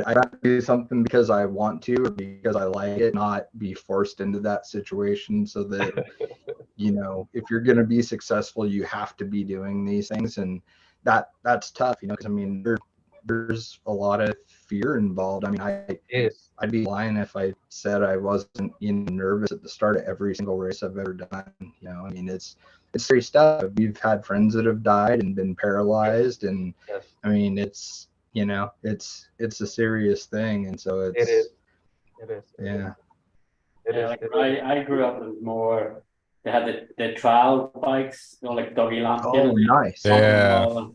I have to do something because I want to or because I like it, not be forced into that situation. So that if you're going to be successful, you have to be doing these things, and that's tough. Because I mean, there's a lot of fear involved. I mean, I'd be lying if I said I wasn't nervous at the start of every single race I've ever done. I mean, it's scary stuff. We've had friends that have died and been paralyzed, and Yes. I mean, it's a serious thing, and so It is. Yeah. I grew up with more. They had the trial bikes, like doggy lamp. Oh, nice. Yeah.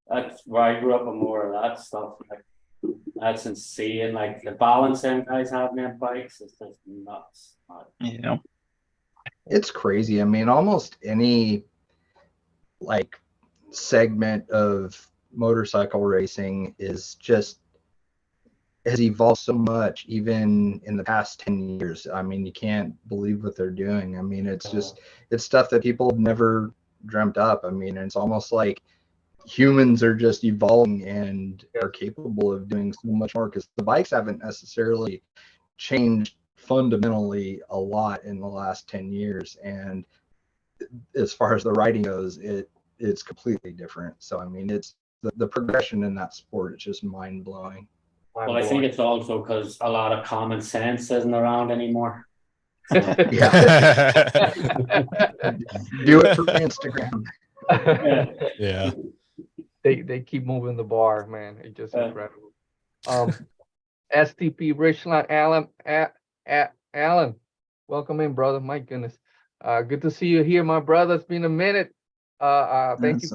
That's where I grew up with more of that stuff. Like, that's insane. Like, the balancing guys having on bikes is just nuts. It's crazy. I mean, almost any like segment of motorcycle racing is just has evolved so much even in the past 10 years. I mean, you can't believe what they're doing. I mean, it's stuff that people have never dreamt up. I mean, it's almost like humans are just evolving and are capable of doing so much more, because the bikes haven't necessarily changed fundamentally a lot in the last 10 years. And as far as the riding goes, it's completely different. So, I mean, it's the progression in that sport is just mind blowing. Well, I think it's also because a lot of common sense isn't around anymore. Yeah. Do it for Instagram. Yeah. They keep moving the bar, man. It's just incredible. STP Richland, Alan, welcome in, brother. My goodness, good to see you here, my brother. It's been a minute. Thank you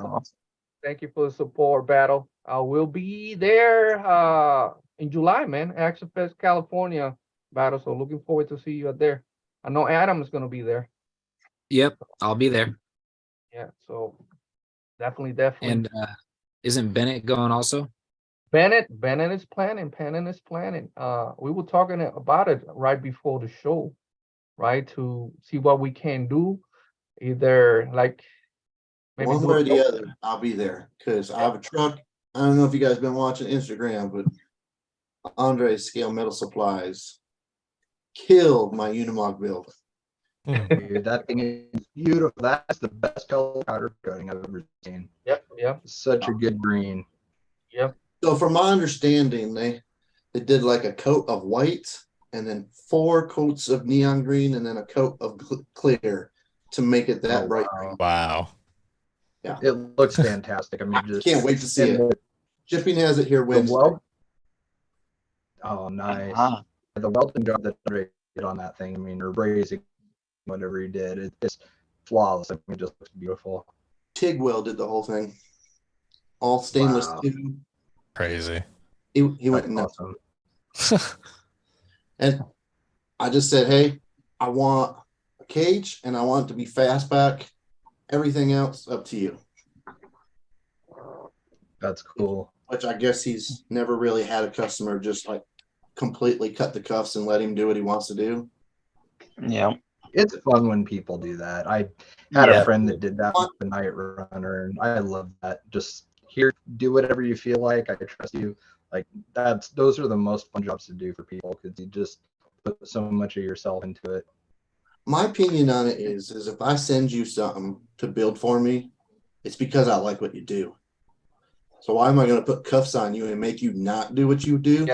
for the support, Battle. We'll be there in July, man. Action Fest California, Battle. So looking forward to see you out there. I know Adam is gonna be there. Yep, I'll be there. Yeah, so definitely. And isn't Bennett going also? Bennett is planning. We were talking about it right before the show, right? To see what we can do. Either like maybe one way or the other, I'll be there because I have a truck. I don't know if you guys been watching Instagram, but Andre's Scale Metal Supplies killed my Unimog build. Dude, that thing is beautiful. That's the best color powder coating I've ever seen. Yep. Such a good green. Yep. So from my understanding, they did like a coat of white and then 4 coats of neon green and then a coat of clear to make it that bright. Wow. Yeah. It looks fantastic. I mean, just can't wait to see it. Shipping has it here Wednesday. Oh, nice. The welding job that Andre did on that thing, I mean, or brazing, whatever he did, it's flawless. I mean, it just looks beautiful. Tigwell did the whole thing. All stainless too. Crazy. He went nuts. Awesome. And I just said, hey, I want a cage and I want it to be fastback. Everything else up to you. That's cool. Which I guess he's never really had a customer just like completely cut the cuffs and let him do what he wants to do. Yeah. It's fun when people do that. I had a friend that did that with the Night Runner, and I love that. Just here, do whatever you feel like. I trust you. Like those are the most fun jobs to do for people because you just put so much of yourself into it. My opinion on it is if I send you something to build for me, it's because I like what you do. So why am I going to put cuffs on you and make you not do what you do?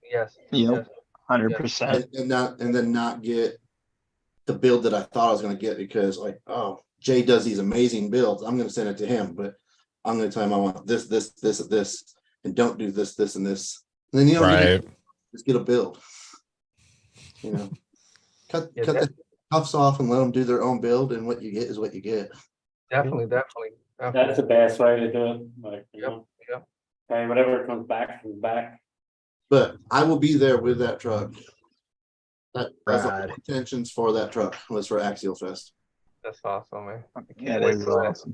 Yes. 100%. And then not get the build that I thought I was going to get because like, oh, Jay does these amazing builds. I'm going to send it to him, but I'm going to tell him I want this, and don't do this, and this. And then you don't just get a build. You know, cut the cuffs off and let them do their own build, and what you get is what you get. Definitely. That's the best way to do it. Like, you know, okay, whatever comes back. But I will be there with that truck. That's the intentions for that truck was for Axial Fest. That's awesome, man. That is awesome.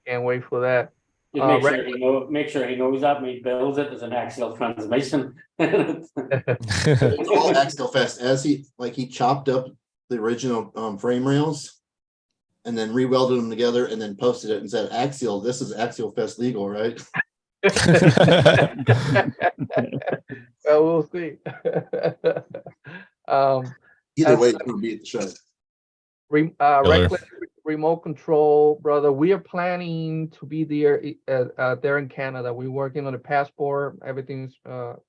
Can't wait for that. Just make sure he knows that when he builds it as an axial transmission. It's all Axial Fest as he chopped up the original frame rails and then rewelded them together and then posted it and said Axial, this is Axial Fest legal, right? Well, we'll see. Either way, it's going to be at the show. Reckless remote control, brother. We are planning to be there there in Canada. We're working on the passport. Everything's so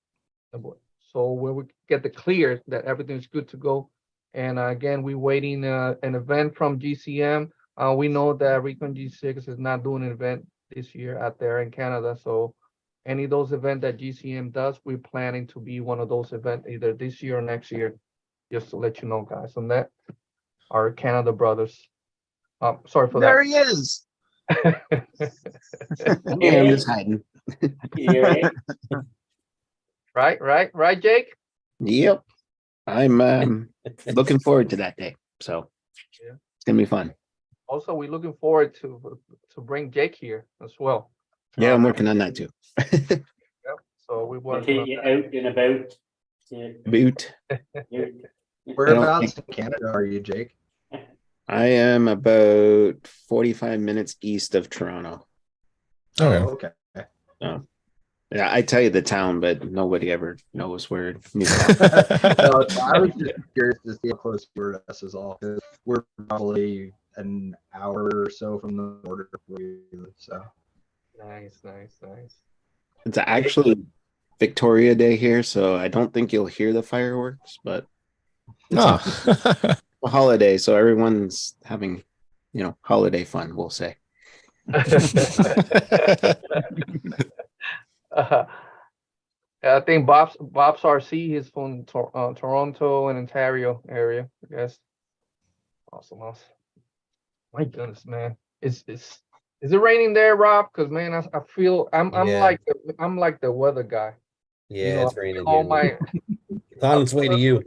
where we get the clear that everything's good to go. And again, we're waiting an event from GCM. We know that Recon G6 is not doing an event this year out there in Canada. So any of those events that GCM does, we're planning to be one of those events either this year or next year. Just to let you know, guys, on that. Our Canada brothers. Sorry for there he is. Yeah, I'm just hiding. Right, Jake? Yep. I'm looking forward to that day. So it's gonna be fun. Also, we're looking forward to bring Jake here as well. Yeah, I'm working on that too. Yep. So we I'll working on take you that. out and about. To, Boot. Whereabouts in Canada are you, Jake? I am about 45 minutes east of Toronto. Okay. Okay. Yeah, I tell you the town, but nobody ever knows where. No, I was just curious to see how close you were to us is all, because we're probably an hour or so from the border where we live, so. Nice. It's actually Victoria Day here, so I don't think you'll hear the fireworks, but it's Oh. a holiday, so everyone's having, holiday fun, we'll say. I think Bob's RC is from Toronto and Ontario area, I guess. Awesome. My goodness, man. Is it raining there, Rob? Because man, I feel I'm Yeah. like the weather guy. Yeah, it's I raining feel all here. my It's on its way to you.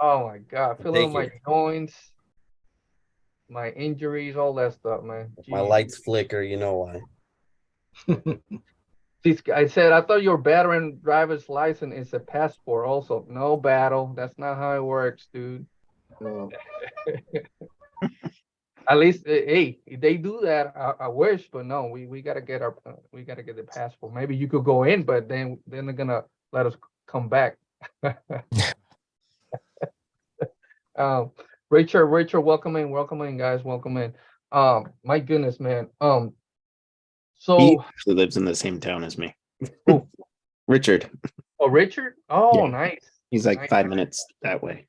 oh my god, I feel all Take my it. joints, my injuries, all that stuff, man. My Jeez. lights flicker, you know why. I said I thought your veteran driver's license is a passport. Also, no battle. That's not how it works, dude. At least, hey, if they do that, I wish, but no, we gotta get the passport. Maybe you could go in, but then they're gonna let us come back. Richard, welcome in, guys, welcome in. My goodness, man. He So, actually lives in the same town as me. Who? Richard. oh, Richard, oh, Yeah. nice. He's like Nice. 5 minutes that way.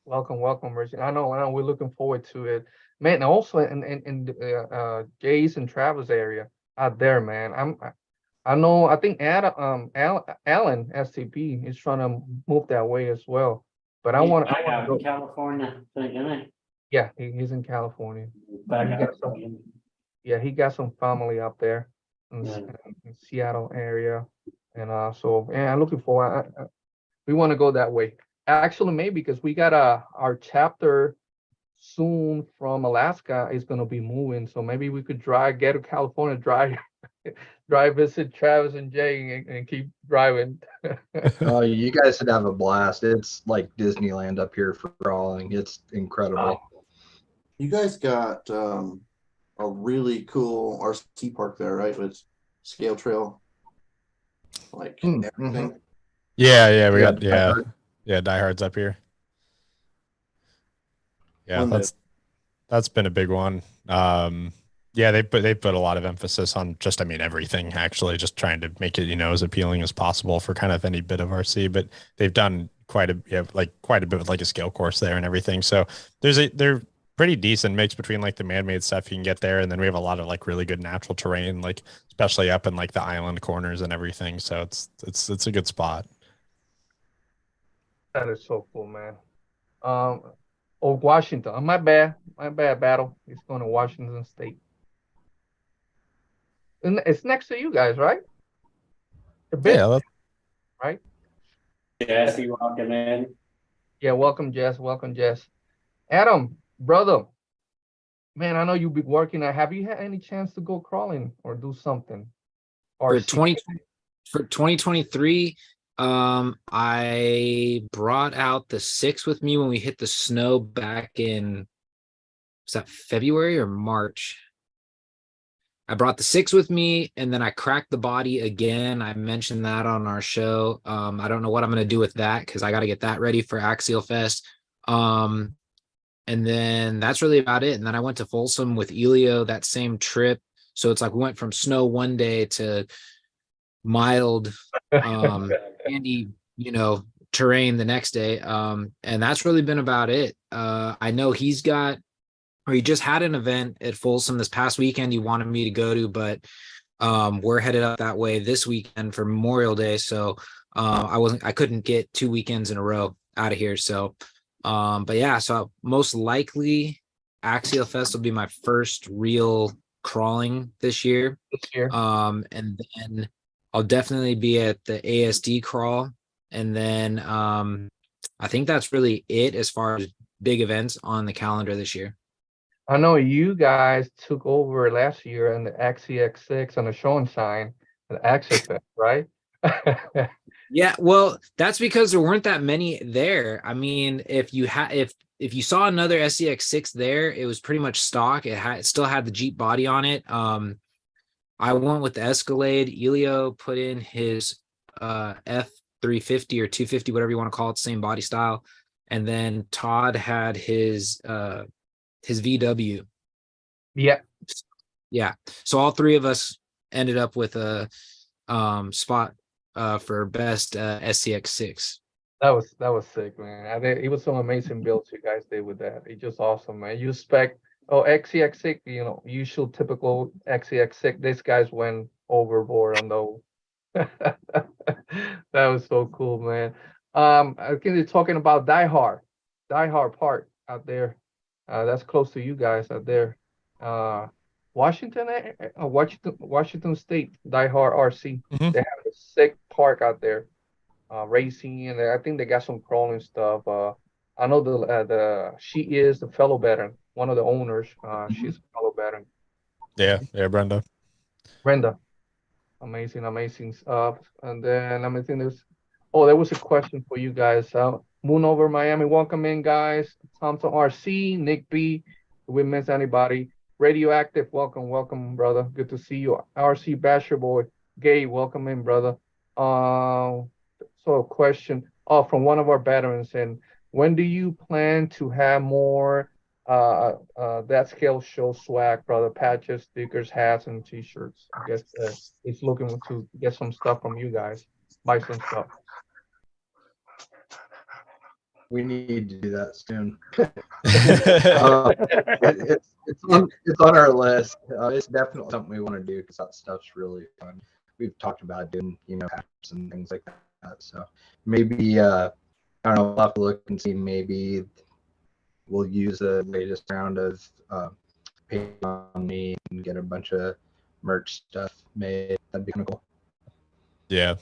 Welcome, Richard. I know, we're looking forward to it, man. Also, in Jay's and Travis area out there, man. I think Alan STP is trying to move that way as well. But I want back to out go. in California, think, isn't it? Yeah, he's in California. Back He out. got some. Yeah, he got some family up there in, Yeah. in Seattle area, and so yeah, I'm looking forward. We want to go that way. Actually, maybe because we got our chapter soon from Alaska is going to be moving, so maybe we could get to California, drive visit Travis and Jay, and keep driving. Oh, you guys should have a blast. It's like Disneyland up here for crawling. It's incredible. You guys got a really cool RC park there, right? With scale trail, like everything. Yeah, we Yeah, got diehards up here. Yeah, One that's been a big one. Yeah, they put a lot of emphasis on just, everything, actually, just trying to make it, as appealing as possible for kind of any bit of RC, but they've done quite a bit with like a scale course there and everything. So they're pretty decent mix between like the man-made stuff you can get there, and then we have a lot of like really good natural terrain, like especially up in like the island corners and everything. So it's a good spot. That is so cool, man. Washington. My bad, battle. He's going to Washington State. And it's next to you guys, right? A bit, Yeah, right? Jesse walking in. Yeah, welcome, Jess. Adam, brother, man, I know you've been working. Have you had any chance to go crawling or do something? Or For 2023, I brought out the 6 with me when we hit the snow back in, was that February or March? I brought the 6 with me, and then I cracked the body again. I mentioned that on our show. I don't know what I'm going to do with that because I got to get that ready for Axial Fest. And then that's really about it. And then I went to Folsom with Elio that same trip. So it's like we went from snow one day to mild, sandy, terrain the next day. And that's really been about it. I know he just had an event at Folsom this past weekend he wanted me to go to, but we're headed up that way this weekend for Memorial Day. So I couldn't get 2 weekends in a row out of here. So but yeah, so most likely Axial Fest will be my first real crawling this year. And then I'll definitely be at the ASD crawl. And then I think that's really it as far as big events on the calendar this year. I know you guys took over last year in the XCX6 and the showing sign, the Access Fest, right? Yeah, well, that's because there weren't that many there. I mean, if you saw another SCX6 there, it was pretty much stock. It still had the Jeep body on it. I went with the Escalade. Elio put in his F350 or 250, whatever you want to call it, same body style. And then Todd had his VW. Yeah, Yeah. So all three of us ended up with a spot for best SCX6. that was sick, man. I think it was some amazing builds you guys did with that. It's just awesome, man. You spec XCX6, usual typical XCX6. These guys went overboard on those. That was so cool, man. I think they're talking about Die Hard Park out there. That's close to you guys out there. Washington State Die Hard RC. Mhm. They have a sick park out there, racing, and I think they got some crawling stuff. I know she is the fellow veteran, one of the owners. She's a fellow veteran. Yeah, Brenda. Brenda. Amazing, amazing stuff. And then let me think there was a question for you guys. Moon over Miami, welcome in, guys. Thompson RC, Nick B. Did we miss anybody? Radioactive, welcome, brother. Good to see you. RC Basher Boy, Gay, welcome in, brother. So a question from one of our veterans, and when do you plan to have more that scale show swag, brother? Patches, stickers, hats, and t-shirts. I guess it's looking to get some stuff from you guys. Buy some stuff. We need to do that soon. Yeah, It's on our list. It's definitely something we want to do because that stuff's really fun. We've talked about doing, hats and things like that. So maybe I don't know. We'll have to look and see. Maybe we'll use the latest round of pay on me and get a bunch of merch stuff made. That'd be kind of cool. yeah.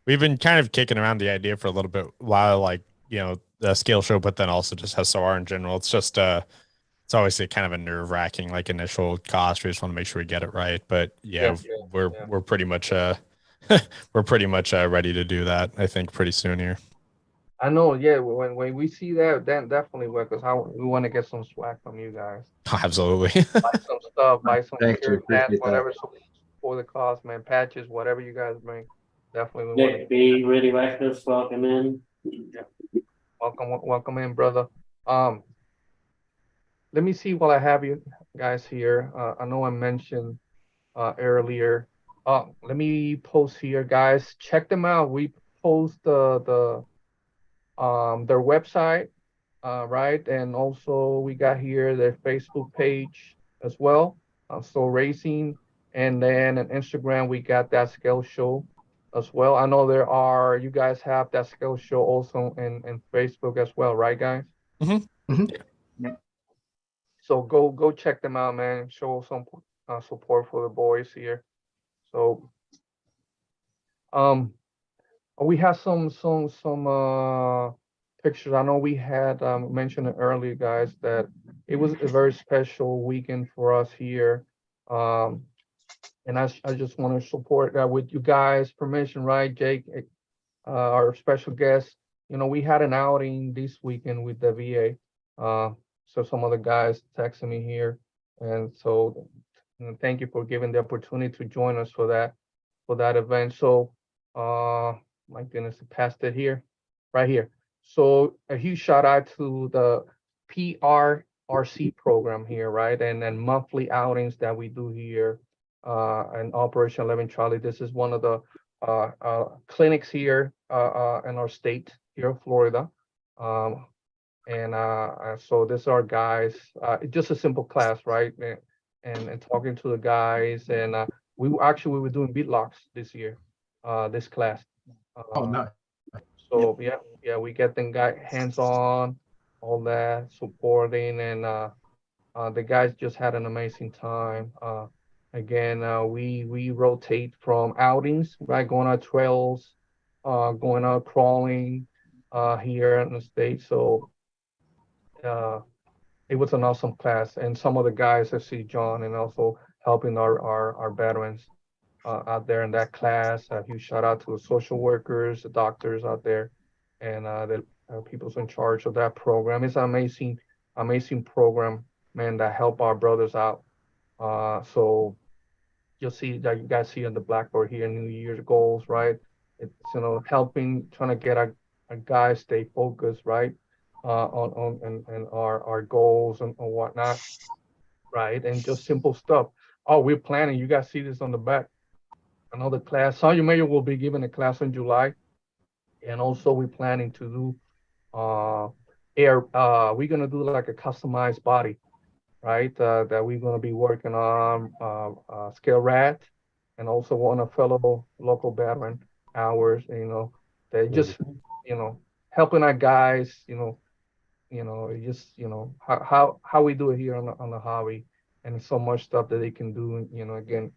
We've been kind of kicking around the idea for a little bit while, like, the scale show, but then also just SOR in general. It's just it's obviously kind of a nerve-wracking like initial cost. We just want to make sure we get it right. But we're pretty much we're pretty much ready to do that, I think, pretty soon here. I know, yeah. When we see that, then definitely work because we want to get some swag from you guys. Absolutely. Buy some stuff, buy some Thanks, we shirt, hats, appreciate that. whatever for the cost, man. Patches, whatever you guys bring. Definitely we want Nick B, Radioactive, welcome in. welcome in, brother. Let me see while I have you guys here. I know I mentioned earlier. Let me post here, guys. Check them out. We post their website, right? And also we got here their Facebook page as well. SOR Racing, and then on Instagram we got that scale show as well. I know you guys have that scale show also in Facebook as well, right, guys? So go check them out, man. Show some support for the boys here. So we have some pictures. I know we had mentioned it earlier, guys, that it was a very special weekend for us here. And I just want to support that with you guys' permission, right, Jake, our special guest. We had an outing this weekend with the VA. So some of the guys texting me here, and so thank you for giving the opportunity to join us for that event. So my goodness, I passed it here, right here. So a huge shout out to the PRRC program here, right? And then monthly outings that we do here and Operation 11 Charlie. This is one of the clinics here in our state here in Florida. So this are guys, just a simple class, right? And talking to the guys, and we were doing beatlocks this year, this class. Oh, no. So yeah, we get them guy hands on, all that supporting, and the guys just had an amazing time. Again, we rotate from outings, right, going on trails, going out crawling here in the States. So it was an awesome class. And some of the guys I see John and also helping our veterans out there in that class. A huge shout out to the social workers, the doctors out there, and the people's in charge of that program. It's an amazing program, man, that help our brothers out. So you'll see that you guys see on the blackboard here, New Year's goals, right? It's helping trying to get a guy stay focused, right? On and our goals and whatnot, right? And just simple stuff. Oh, we're planning. You guys see this on the back. Another class. Sergeant Major will be giving a class in July, and also we're planning to do we're gonna do like a customized body, right? That we're gonna be working on scale rat, and also want a fellow local veteran hours. They just helping our guys. Just how we do it here on the hobby, and so much stuff that they can do. Again,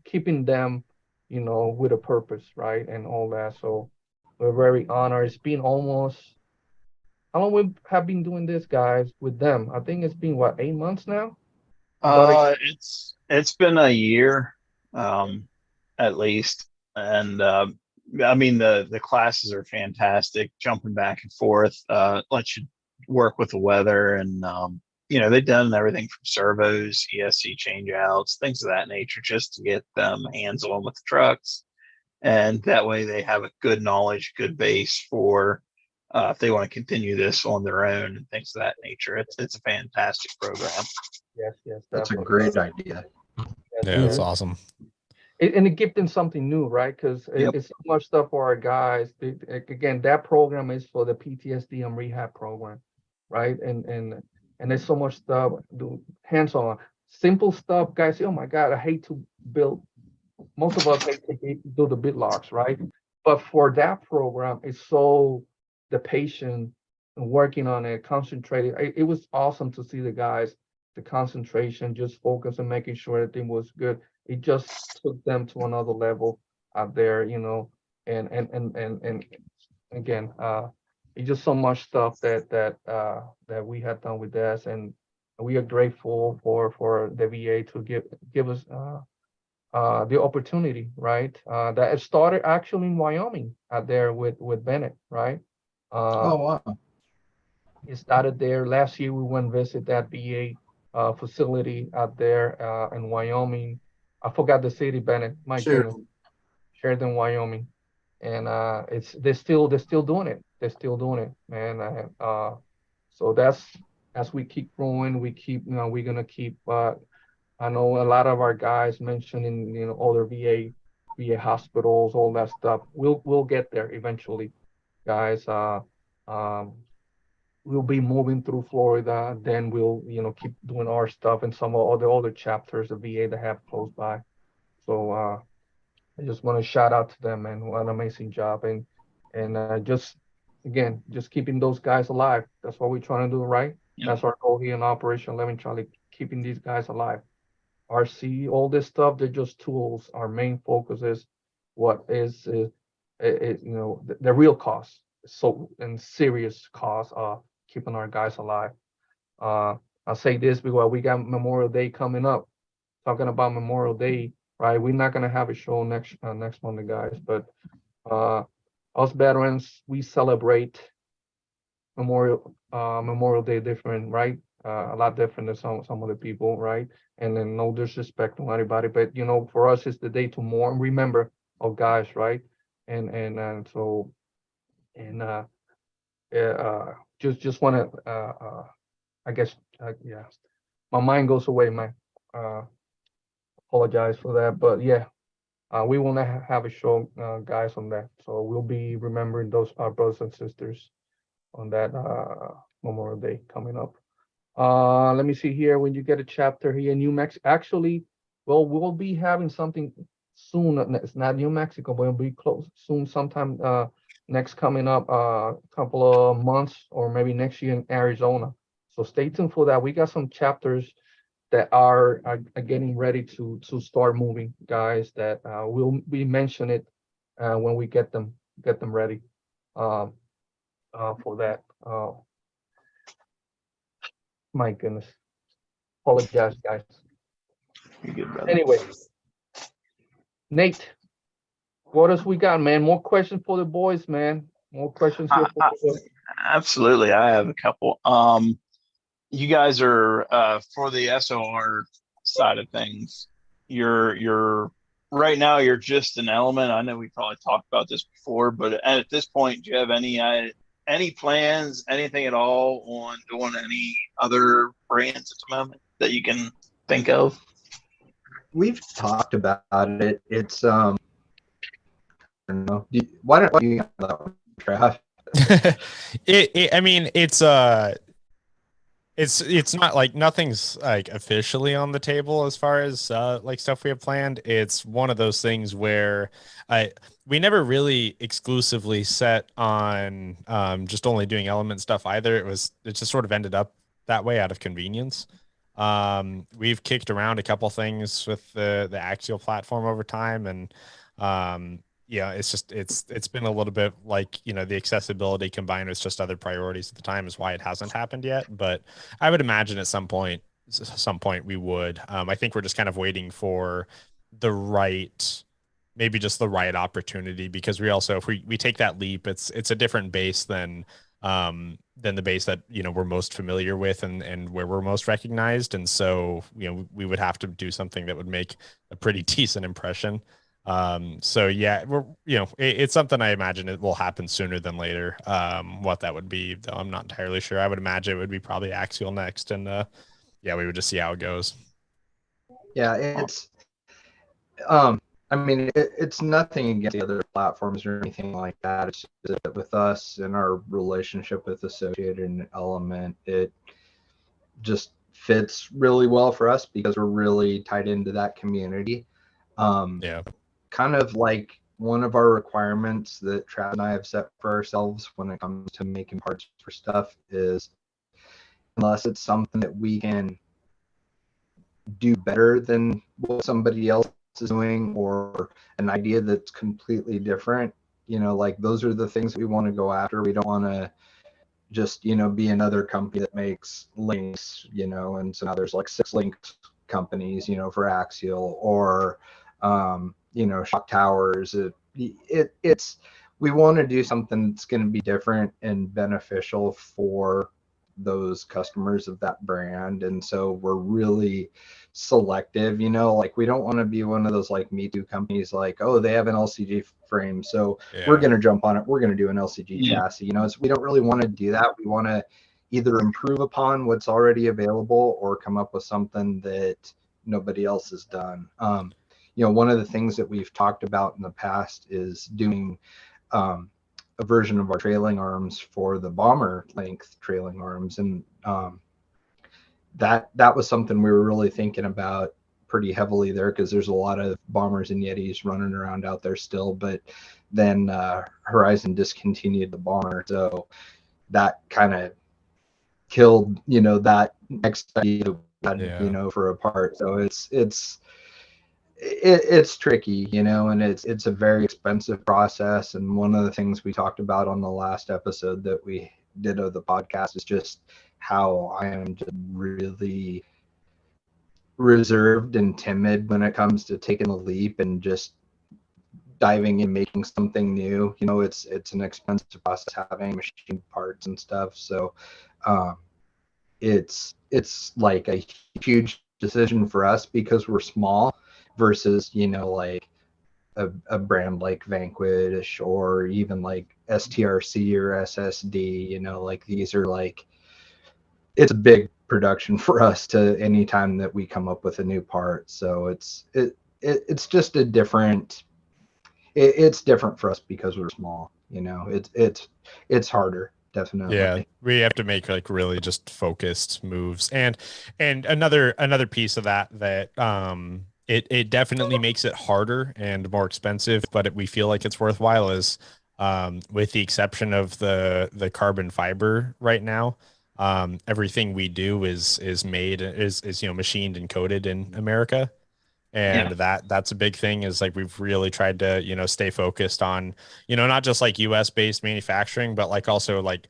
keeping them, with a purpose, right, and all that. So we're very honored. It's been almost how long we have been doing this, guys, with them. I think it's been what, 8 months now. It's been a year, at least, and I mean the classes are fantastic. Jumping back and forth, lets you work with the weather, and they've done everything from servos, ESC changeouts, things of that nature, just to get them hands on with the trucks, and that way they have a good knowledge, good base for if they want to continue this on their own and things of that nature. It's a fantastic program. Yes, That's a definitely. great idea. Yes, Yeah, it's yes. awesome. And it gives them something new, right? Because Yep. it's so much stuff for our guys. Again, that program is for the PTSD and rehab program, right? And there's so much stuff, do hands-on, simple stuff, guys. Say, oh my God, I hate to build. Most of us hate to do the bit locks, right? But for that program, it's so the patient and working on it, concentrating. It was awesome to see the guys, the concentration, just focus and making sure everything was good. It just took them to another level out there, and again, it's just so much stuff that we have done with this, and we are grateful for the VA to give us the opportunity, right? That it started actually in Wyoming out there with Bennett, right? Oh wow. It started there. Last year we went visit that VA facility out there in Wyoming. I forgot the city, Bennett. My Sure. goodness, Sheridan, Wyoming, and they're still doing it. They're still doing it, man. So that's as we keep growing, we're gonna keep. I know a lot of our guys mentioning, other VA hospitals, all that stuff. We'll get there eventually, guys. Um, we'll be moving through Florida, then we'll, keep doing our stuff in some of the other chapters of VA that have close by. So I just want to shout out to them, and what an amazing job, and just again, just keeping those guys alive. That's what we're trying to do, right? Yep. That's our goal here in Operation 11 Charlie, keeping these guys alive. RC, all this stuff, they're just tools. Our main focus is what is the real cost. So and serious cost of keeping our guys alive. I'll say this because we got Memorial Day coming up. Talking about Memorial Day, right? We're not gonna have a show next Monday, guys, but us veterans, we celebrate Memorial Day different, right? A lot different than some other people, right? And then no disrespect to anybody, but for us, it's the day to mourn, remember our guys, right? And so and just want to I guess yeah, my mind goes away, man. Apologize for that, but yeah, we want to have a show, guys, on that. So we'll be remembering those our brothers and sisters on that Memorial Day coming up. Let me see here. When you get a chapter here in New Mexico, actually, well, we'll be having something soon. It's not New Mexico, but it'll be close soon, sometime next coming up, couple of months or maybe next year in Arizona. So stay tuned for that. We got some chapters that are getting ready to start moving, guys. That we mention it when we get them ready for that. My goodness. Apologize, guys. You're good, brother. Anyway, Nate, what else we got, man? More questions for the boys, man. More questions here for Absolutely, I have a couple. You guys are for the SOR side of things. You're right now. You're just an element. I know we probably talked about this before, but at this point, do you have any plans, anything at all on doing any other brands at the moment that you can think of? We've talked about it. It's I don't know. Why don't you have that one, Trav? I mean, it's not like nothing's like officially on the table as far as like stuff we have planned. It's one of those things where we never really exclusively set on just only doing element stuff either. It just sort of ended up that way out of convenience. We've kicked around a couple things with the Axial platform over time, and yeah, it's been a little bit like, you know, the accessibility combined with just other priorities at the time is why it hasn't happened yet. But I would imagine at some point we would. I think we're just kind of waiting for the right, maybe just the right opportunity, because we also, if we take that leap, it's a different base than the base that, you know, we're most familiar with and where we're most recognized. And so, you know, we would have to do something that would make a pretty decent impression. So yeah, it's something I imagine it will happen sooner than later. What that would be, though, I'm not entirely sure. I would imagine it would be probably Axial next, and yeah, we would just see how it goes. Yeah, it's I mean, it's nothing against the other platforms or anything like that. It's just that with us and our relationship with Associated and Element, it just fits really well for us because we're really tied into that community. Yeah. Kind of like one of our requirements that Trav and I have set for ourselves when it comes to making parts for stuff is, unless it's something that we can do better than what somebody else is doing, or an idea that's completely different, you know, like those are the things we want to go after. We don't want to just, you know, be another company that makes links, you know, and so now there's like 6 links companies, you know, for Axial, or you know, shock towers. It's we want to do something that's going to be different and beneficial for those customers of that brand. And so we're really selective, you know, like we don't want to be one of those like Me Too companies, like, oh, they have an LCG frame, so we're going to jump on it, we're going to do an LCG chassis, you know. We don't really want to do that. We want to either improve upon what's already available or come up with something that nobody else has done. You know, one of the things that we've talked about in the past is doing a version of our trailing arms for the bomber length trailing arms, and that was something we were really thinking about pretty heavily there, because there's a lot of bombers and Yetis running around out there still. But then Horizon discontinued the bomber, so that kind of killed, you know, that next idea that we had, you know, for a part. So it's tricky, you know, and it's a very expensive process. And one of the things we talked about on the last episode that we did of the podcast is just how I am just really reserved and timid when it comes to taking the leap and just diving in, making something new. You know, it's an expensive process, having machine parts and stuff. So it's like a huge decision for us because we're small, versus, you know, like a brand like Vanquish or even like STRC or SSD, you know, like these are like, it's a big production for us to any time that we come up with a new part. So it's just a different, it's different for us because we're small, you know. It's harder, definitely. Yeah, we have to make like really just focused moves, and another piece of that it definitely makes it harder and more expensive, but we feel like it's worthwhile, is with the exception of the carbon fiber right now, everything we do is made, is you know, machined and coated in America. And that's a big thing, is like we've really tried to, you know, stay focused on, you know, not just like US based manufacturing, but like also like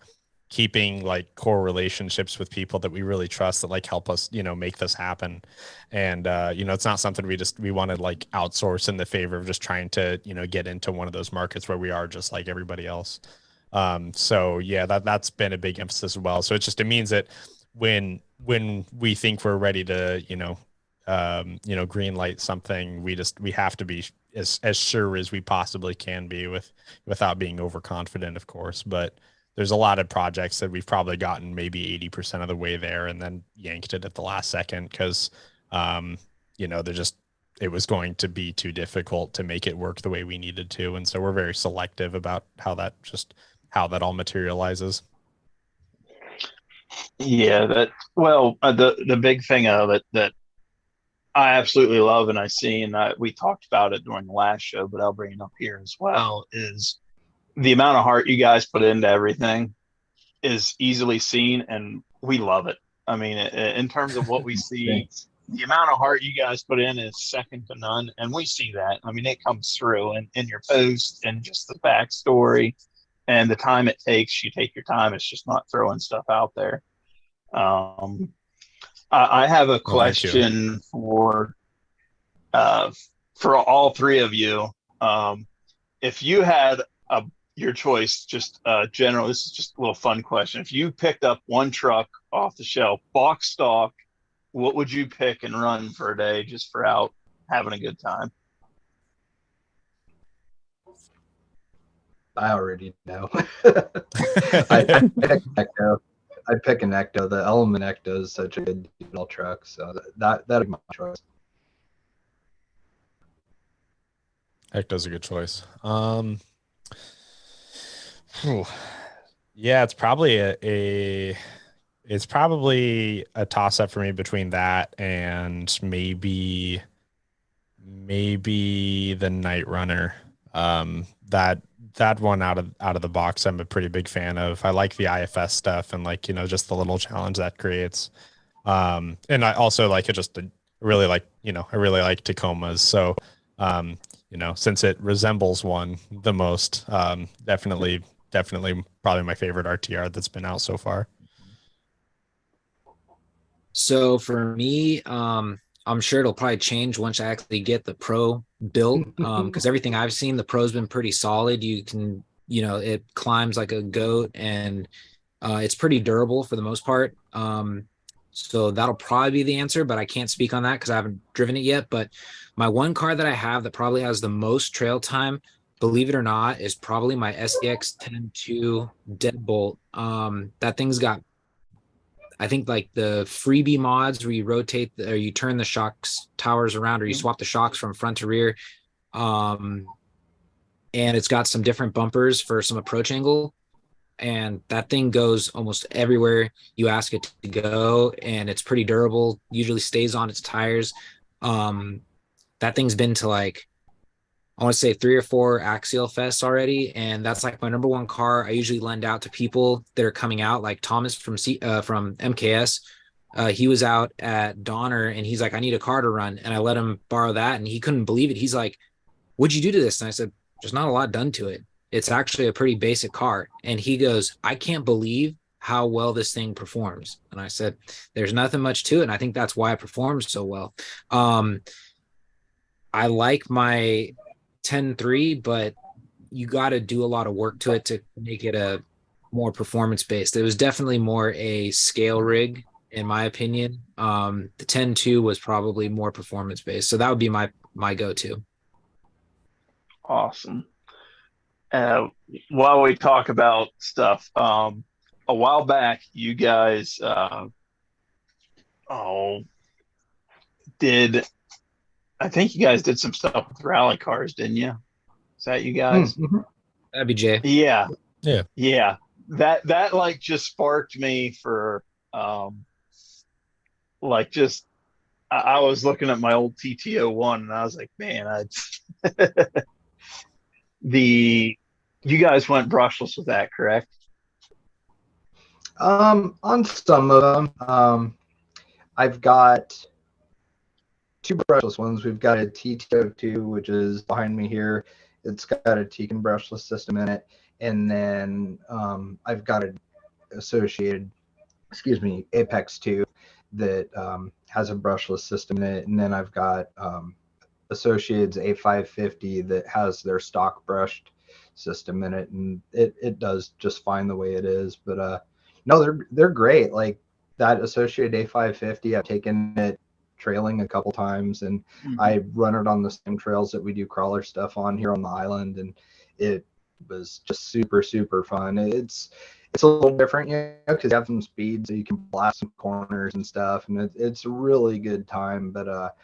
keeping like core relationships with people that we really trust that like help us, make this happen. And, it's not something we want to like outsource in the favor of just trying to, get into one of those markets where we are just like everybody else. So yeah, that's been a big emphasis as well. So it means that when we think we're ready to, green light something, we have to be as sure as we possibly can be without being overconfident, of course. But there's a lot of projects that we've probably gotten maybe 80% of the way there and then yanked it at the last second because, it was going to be too difficult to make it work the way we needed to. And so we're very selective about how that all materializes. Yeah, the big thing of it that I absolutely love, and I see, and we talked about it during the last show, but I'll bring it up here as well, is the amount of heart you guys put into everything is easily seen, and we love it. I mean, in terms of what we see, the amount of heart you guys put in is second to none, and we see that. I mean, it comes through in your post and just the backstory and the time it takes. You take your time. It's just not throwing stuff out there. I have a question for all three of you. If you had your choice, just general, this is just a little fun question. If you picked up one truck off the shelf, box stock, what would you pick and run for a day just for out having a good time? I already know. I'd pick an Ecto. The Element Ecto is such a good diesel truck, so that'd be my choice. Ecto's a good choice. Yeah, it's probably a toss up for me between that and maybe the Night Runner. That one out of the box, I'm a pretty big fan of. I like the IFS stuff and like, just the little challenge that creates. And I also like it I really like Tacomas. So, since it resembles one the most, definitely probably my favorite RTR that's been out so far. So for me, I'm sure it'll probably change once I actually get the Pro built, because everything I've seen, the Pro's been pretty solid. You can, it climbs like a goat, and it's pretty durable for the most part. So that'll probably be the answer, but I can't speak on that because I haven't driven it yet. But my one car that I have that probably has the most trail time, believe it or not, is probably my SEX 10-2 Deadbolt. That thing's got, I think, like the freebie mods where you rotate or you turn the shocks towers around, or you swap the shocks from front to rear. And it's got some different bumpers for some approach angle. And that thing goes almost everywhere you ask it to go. And it's pretty durable, usually stays on its tires. That thing's been to like, I want to say 3 or 4 Axial Fests already. And that's like my number one car I usually lend out to people that are coming out, like Thomas from MKS. He was out at Donner and he's like, I need a car to run. And I let him borrow that. And he couldn't believe it. He's like, what'd you do to this? And I said, there's not a lot done to it. It's actually a pretty basic car. And he goes, I can't believe how well this thing performs. And I said, there's nothing much to it. And I think that's why it performs so well. I like my 10.3, but you got to do a lot of work to it to make it a more performance based. It was definitely more a scale rig, in my opinion. The 10.2 was probably more performance based. So that would be my go-to. Awesome. While we talk about stuff, a while back, you guys, I think you guys did some stuff with rally cars, didn't you? Is that you guys? Mm-hmm. That'd be Jay. Yeah. Yeah. That like just sparked me for, like just, I was looking at my old TT01 and I was like, man, you guys went brushless with that, correct? On some of them, I've got 2 brushless ones. We've got a TT02, which is behind me here. It's got a Tekin brushless system in it, and then I've got a associated, Apex 2 that has a brushless system in it, and then I've got Associated's A550 that has their stock brushed system in it, and it does just fine the way it is. But no, they're great. Like that Associated A550, I've taken it trailing a couple times, and I run it on the same trails that we do crawler stuff on here on the island, and it was just super fun. It's a little different, because you have some speed, so you can blast some corners and stuff, and it's a really good time. But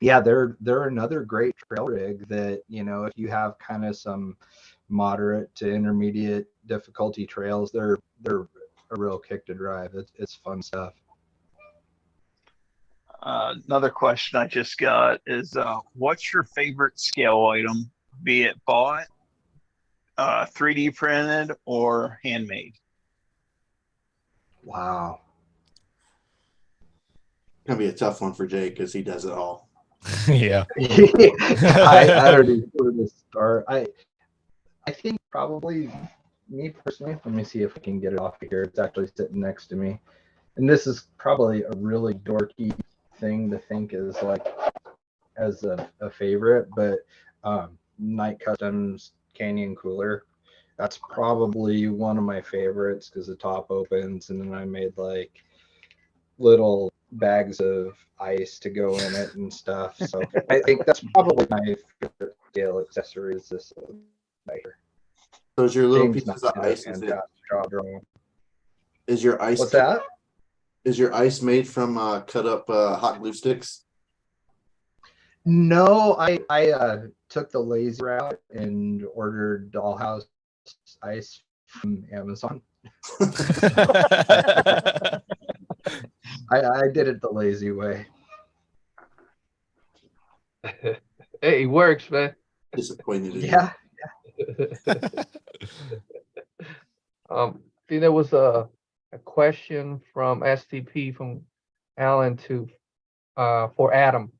yeah, they're another great trail rig that, if you have kind of some moderate to intermediate difficulty trails, they're a real kick to drive. It's fun stuff. Another question I just got is, what's your favorite scale item, be it bought, 3D printed, or handmade? Wow. Gonna be a tough one for Jay because he does it all. Yeah. I don't even know where to start. I think probably me personally. Let me see if I can get it off here. It's actually sitting next to me, and this is probably a really dorky thing to think is like as a favorite, but Night Customs Canyon Cooler. That's probably one of my favorites because the top opens, and then I made like little bags of ice to go in it and stuff. So I think that's probably my favorite scale accessory is this right here. So is your little James pieces of did a ice? fantastic job drawing. Is your ice? What's that? Is your ice made from cut up hot glue sticks? No, I took the lazy route and ordered Dollhouse ice from Amazon. I did it the lazy way. Hey, it works, man. Disappointed in you. Yeah. I think there was a question from STP from Alan to for Adam.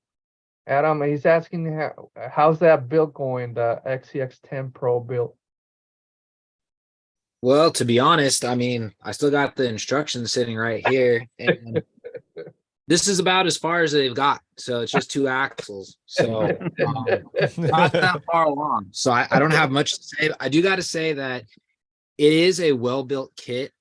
Adam, he's asking how's that build going, the XCX10 Pro build? Well, to be honest, I mean, I still got the instructions sitting right here, and this is about as far as they've got. So it's just 2 axles. So not that far along. So I don't have much to say. I do got to say that it is a well-built kit.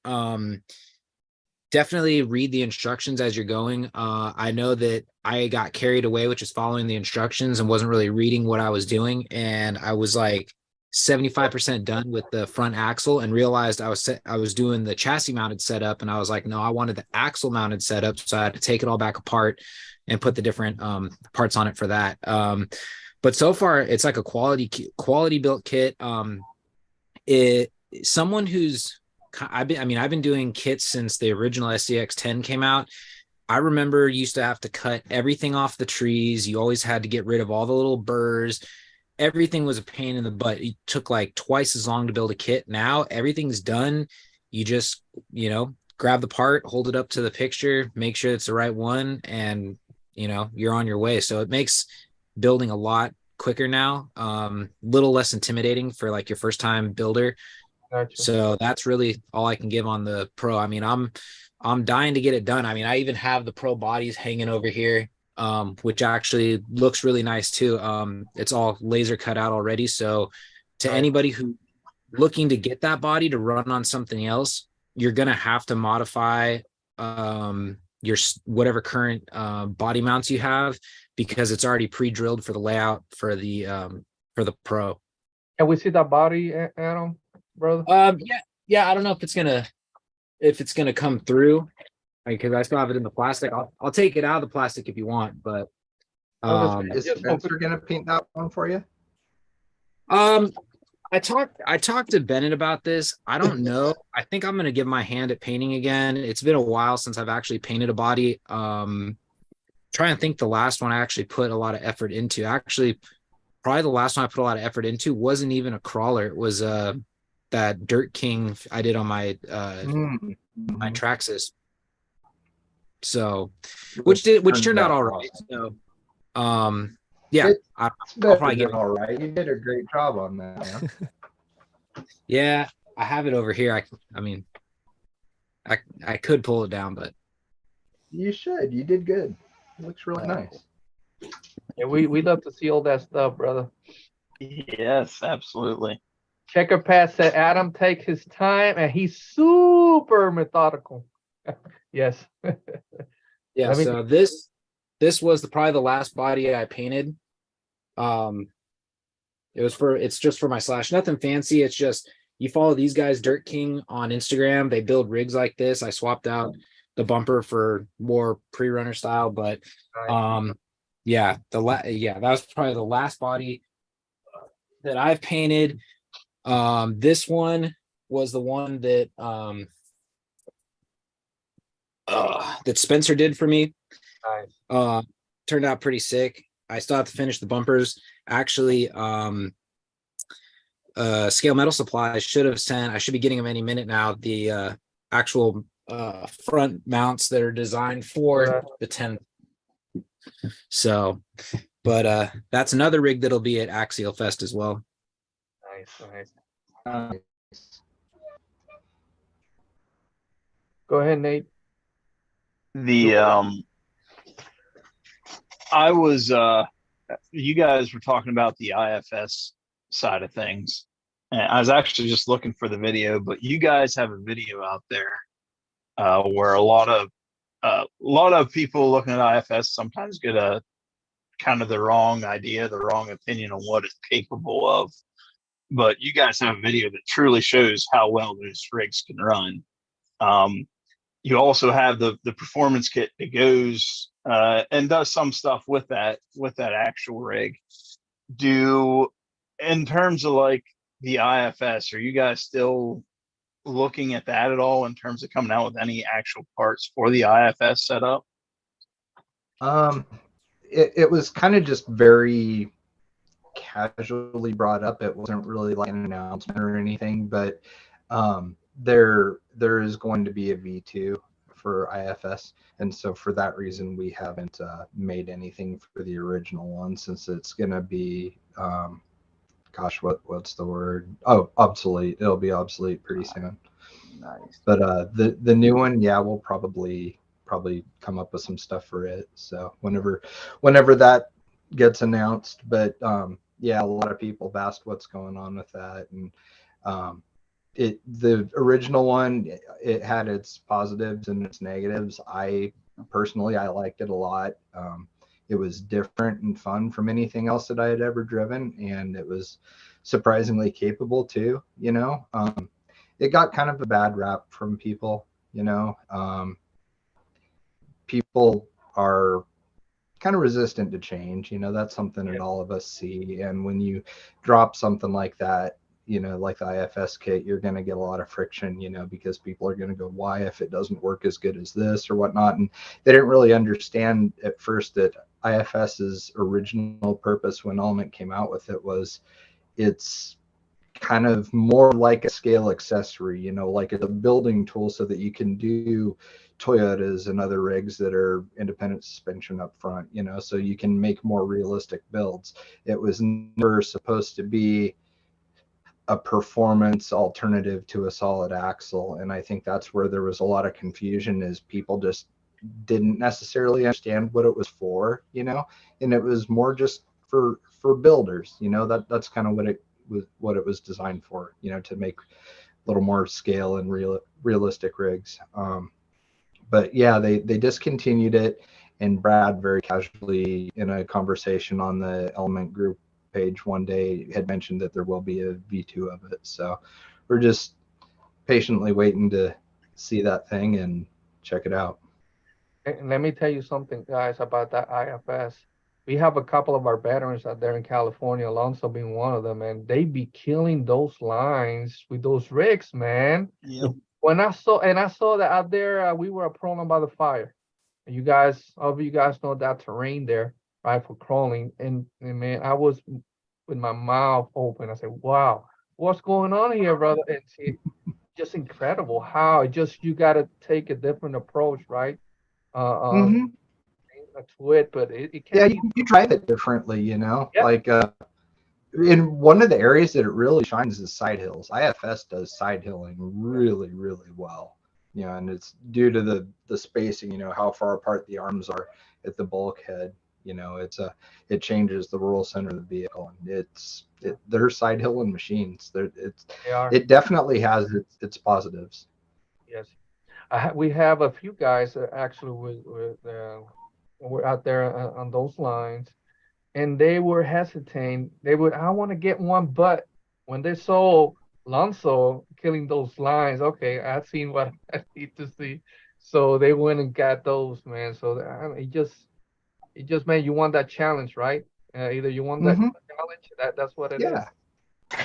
Definitely read the instructions as you're going. I know that I got carried away, which is following the instructions and wasn't really reading what I was doing. And I was like 75% done with the front axle and realized I was doing the chassis mounted setup, and I was like, no, I wanted the axle mounted setup, so I had to take it all back apart and put the different parts on it for that. But so far it's like a quality built kit. Someone who's I've been doing kits since the original SCX10 came out. I remember used to have to cut everything off the trees. You always had to get rid of all the little burrs. Everything was a pain in the butt. It took like twice as long to build a kit. Now everything's done. You just, grab the part, hold it up to the picture, make sure it's the right one, and you're on your way. So it makes building a lot quicker now. Little less intimidating for like your first time builder. Gotcha. So that's really all I can give on the Pro. I mean, I'm dying to get it done. I mean, I even have the Pro bodies hanging over here, which actually looks really nice too. It's all laser cut out already. So to anybody who looking to get that body to run on something else, you're going to have to modify your whatever current body mounts you have, because it's already pre-drilled for the layout for the Pro. Can we see that body, Adam, brother? Yeah. I don't know if it's gonna come through, because I still have it in the plastic. I'll take it out of the plastic if you want, but Is Spencer gonna paint that one for you? I talked to Bennett about this. I don't know. I think I'm gonna give my hand at painting again. It's been a while since I've actually painted a body. Try and think the last one I actually put a lot of effort into. Actually, probably the last one I put a lot of effort into wasn't even a crawler. It was that Dirt King I did on my my Traxxas. So which turned out all right. So yeah, I'll probably give it all right. You did a great job on that, man. Yeah, I have it over here. I mean, I could pull it down, but You should. You did good. It looks really nice. Yeah, we love to see all that stuff, brother. Yes, absolutely. Checker Pat said Adam take his time and he's super methodical. Yes. yeah. Let me- So this was probably the last body I painted. It's just for my slash. Nothing fancy. It's just you follow these guys, Dirt King on Instagram. They build rigs like this. I swapped out the bumper for more pre-runner style, but yeah, that was probably the last body that I've painted. This one was the one that that Spencer did for me. Nice. Turned out pretty sick. I still have to finish the bumpers. Actually, Scale Metal Supply should have sent, I should be getting them any minute now, the actual front mounts that are designed for the 10. So, but that's another rig that'll be at Axial Fest as well. Nice. Go ahead, Nate. I was you guys were talking about the IFS side of things, and I was actually just looking for the video, but you guys have a video out there where a lot of people looking at IFS sometimes get a kind of the wrong idea, the wrong opinion on what it's capable of. But you guys have a video that truly shows how well those rigs can run. You also have the performance kit that goes and does some stuff with that actual rig. In terms of like the IFS, are you guys still looking at that at all in terms of coming out with any actual parts for the IFS setup? It was kind of just very casually brought up. It wasn't really like an announcement or anything, but there is going to be a V2 for IFS, and so for that reason we haven't made anything for the original one, since it's going to be what's the word? Oh, obsolete. It'll be obsolete pretty soon. Nice. But the new one, yeah, we'll probably come up with some stuff for it. So whenever that gets announced, but yeah, a lot of people have asked what's going on with that, and the original one, it had its positives and its negatives. I personally liked it a lot. It was different and fun from anything else that I had ever driven, and it was surprisingly capable too. It got kind of a bad rap from people. People are kind of resistant to change. That's something that all of us see. And when you drop something like that, like the IFS kit, you're going to get a lot of friction, because people are going to go, why, if it doesn't work as good as this or whatnot? And they didn't really understand at first that IFS's original purpose when Element came out with it was it's kind of more like a scale accessory, like a building tool so that you can do Toyotas and other rigs that are independent suspension up front, so you can make more realistic builds. It was never supposed to be a performance alternative to a solid axle. And I think that's where there was a lot of confusion, is people just didn't necessarily understand what it was for, and it was more just for builders, that's kind of what it was designed for, to make a little more scale and realistic rigs. But yeah, they discontinued it, and Brad very casually in a conversation on the Element group page one day had mentioned that there will be a V2 of it. So we're just patiently waiting to see that thing and check it out. And let me tell you something, guys, about that IFS. We have a couple of our veterans out there in California, Alonso being one of them, and they be killing those lines with those rigs, man. Yep. When I saw that out there, we were prone by the fire. And all of you guys know that terrain there, right, for crawling. And man, I was with my mouth open. I said, wow, what's going on here, brother? And it's just incredible how you got to take a different approach, right? To it, but it can you drive it differently, Yeah. like in one of the areas that it really shines is side hills. IFS does side hilling really, really well. you know, and it's due to the spacing, you know, how far apart the arms are at the bulkhead. You know, it changes the roll center of the vehicle, and they're side hilling machines. They are. It definitely has its positives. Yes. We have a few guys that actually were out there on those lines, and they were hesitating. I want to get one, but when they saw Alonso killing those lines, okay, I've seen what I need to see. So they went and got those, man. So it just made you want that challenge, right? Either you want that Mhm. challenge, that's what it is, Yeah.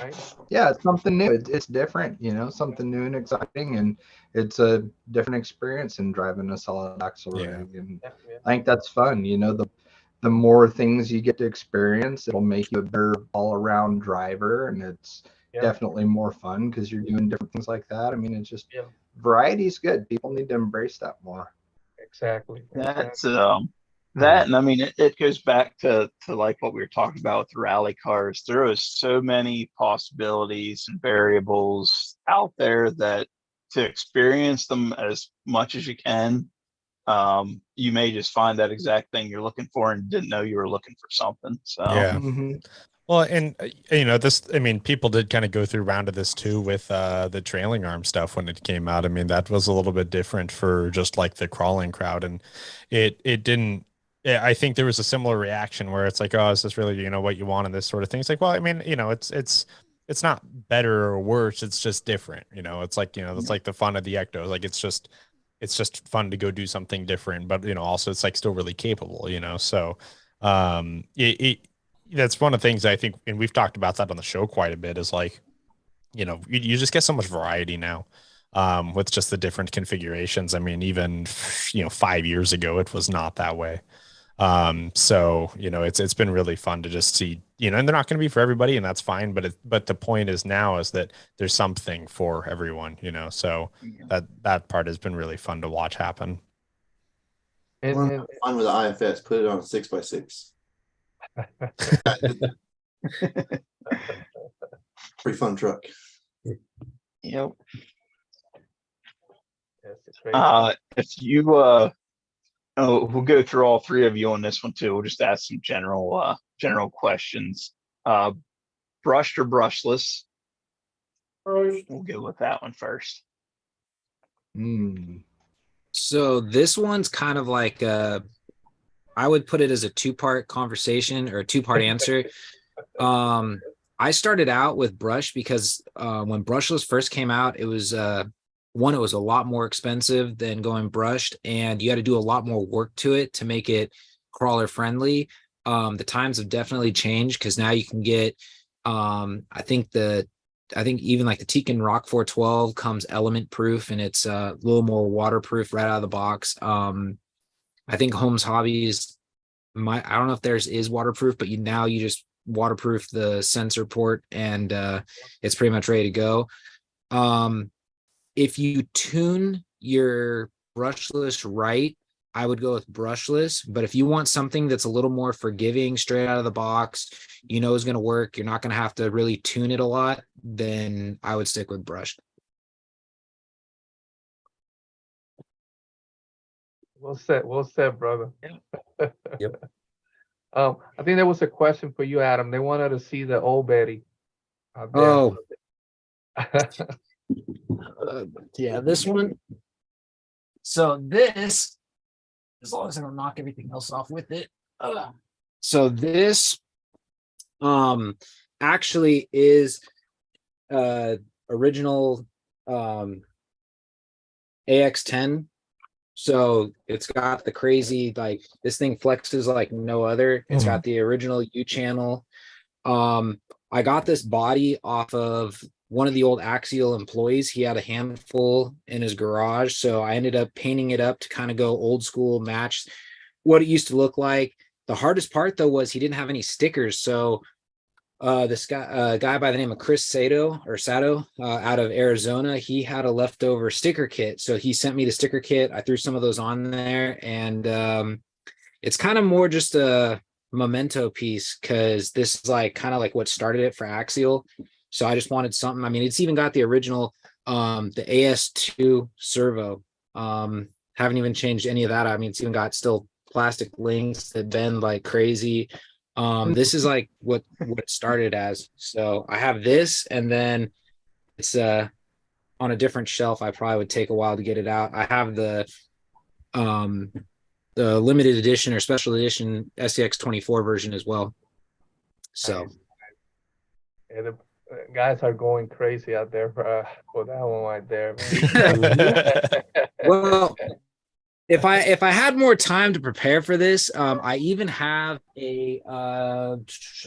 right? Yeah, it's something new. It's different, you know, something new and exciting, and it's a different experience in driving a solid axle Yeah. rig. And Yeah, yeah. I think that's fun. You know, the more things you get to experience, it'll make you a better all-around driver, and it's Yeah. definitely more fun because you're doing different things like that. I mean, it's just Yeah. variety's good. People need to embrace that more. Exactly. That's Exactly. that, and I mean it goes back to like what we were talking about with rally cars. There are so many possibilities and variables out there that to experience them as much as you can, you may just find that exact thing you're looking for and didn't know you were looking for something. So Yeah. Mhm. Well, and you know, I mean, people did kind of go through round of this too with the trailing arm stuff when it came out. I mean, that was a little bit different for just like the crawling crowd, and it didn't. I think there was a similar reaction where it's like, oh, is this really, you know, what you want and this sort of thing? It's like, well, I mean, you know, it's not better or worse. It's just different. You know, it's like, you know, it's like the fun of the ectos. Like it's just fun to go do something different, but you know, also it's like still really capable. You know, so it that's one of the things I think, and we've talked about that on the show quite a bit, is like, you know, you just get so much variety now with just the different configurations. I mean, even, you know, 5 years ago, it was not that way. So, you know, it's been really fun to just see, you know, and they're not going to be for everybody, and that's fine. But the point is now is that there's something for everyone, you know, so that part has been really fun to watch happen. And Fun with the IFS, put it on a 6x6. Pretty fun truck. yep. yes, it's great. If you we'll go through all three of you on this one too. We'll just ask some general questions. Brushed or brushless? We'll go with that one first. So this one's kind of like I would put it as a two-part conversation or a two-part answer. I started out with brush because when brushless first came out, it was one, it was a lot more expensive than going brushed, and you had to do a lot more work to it to make it crawler friendly. The times have definitely changed because now you can get I think even like the Tekin Rock 412 comes element proof, and it's a little more waterproof right out of the box. I think Holmes Hobbies I don't know if theirs is waterproof, but you just waterproof the sensor port and it's pretty much ready to go. If you tune your brushless right, I would go with brushless. But if you want something that's a little more forgiving straight out of the box, you know is going to work, you're not going to have to really tune it a lot, then I would stick with brushed. Well said, brother. Yep. I think there was a question for you, Adam. They wanted to see the old Betty out there. Oh, yeah, this one. So this, as long as I don't knock everything else off with it. So this actually is original AX10. So it's got the crazy, like, this thing flexes like no other. It's got the original U channel. I got this body off of one of the old Axial employees. He had a handful in his garage, so I ended up painting it up to kind of go old school, match what it used to look like. The hardest part though was he didn't have any stickers, so this guy by the name of Chris Sato out of Arizona, he had a leftover sticker kit, so he sent me the sticker kit. I threw some of those on there, and it's kind of more just a memento piece because this is like kind of like what started it for Axial. So I just wanted something. I mean, it's even got the original the AS2 servo. Haven't even changed any of that. I mean, it's even got still plastic links that bend like crazy. This is like what it started as. So I have this, and then it's on a different shelf. I probably would take a while to get it out. I have the limited edition or special edition SCX 24 version as well. So Yeah, the guys are going crazy out there for that one right there, man. well, if I had more time to prepare for this, I even have I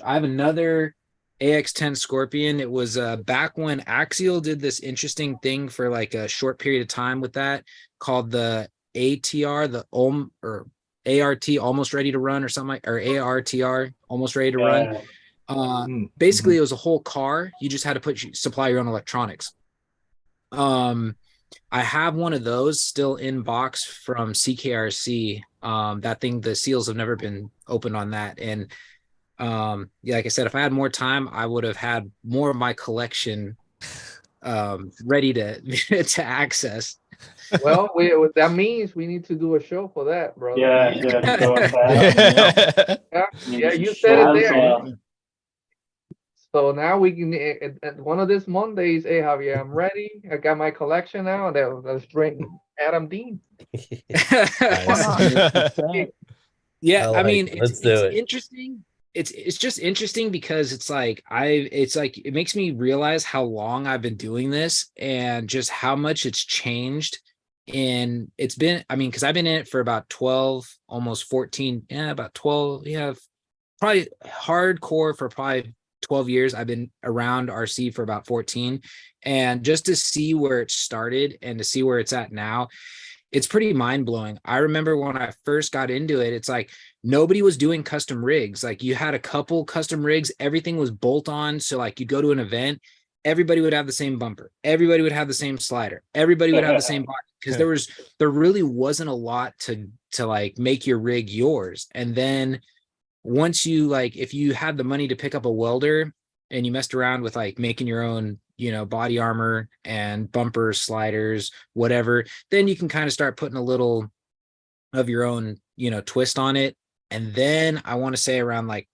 have another AX10 Scorpion. It was back when Axial did this interesting thing for like a short period of time with that called the ATR, or ART, almost ready to run, or something like, or ARTR, almost ready to run. Basically, it was a whole car. You just had to supply your own electronics. I have one of those still in box from CKRC. That thing, the seals have never been opened on that. And yeah, like I said, if I had more time, I would have had more of my collection ready to to access. Well, that means we need to do a show for that, brother. Yeah, Yeah, you said it there. So now we can, at one of these Mondays, hey, Javier, I'm ready. I got my collection now. Let's drink Adam Dean. Yeah, I mean, let's do it's it. interesting. It's just interesting because it's like it makes me realize how long I've been doing this and just how much it's changed. And it's been, I mean, because I've been in it for about 12, almost 14, about 12, probably hardcore for probably 12 years. I've been around RC for about 14. And just to see where it started and to see where it's at now, it's pretty mind-blowing. I remember when I first got into it, it's like nobody was doing custom rigs. Like you had a couple custom rigs, everything was bolt-on. So like you'd go to an event, everybody would have the same bumper, everybody would have the same slider, everybody would have the same box, because there really wasn't a lot to like make your rig yours. And then once you, like, if you had the money to pick up a welder and you messed around with like making your own, body armor and bumpers, sliders, whatever, then you can kind of start putting a little of your own, twist on it. And then I want to say around like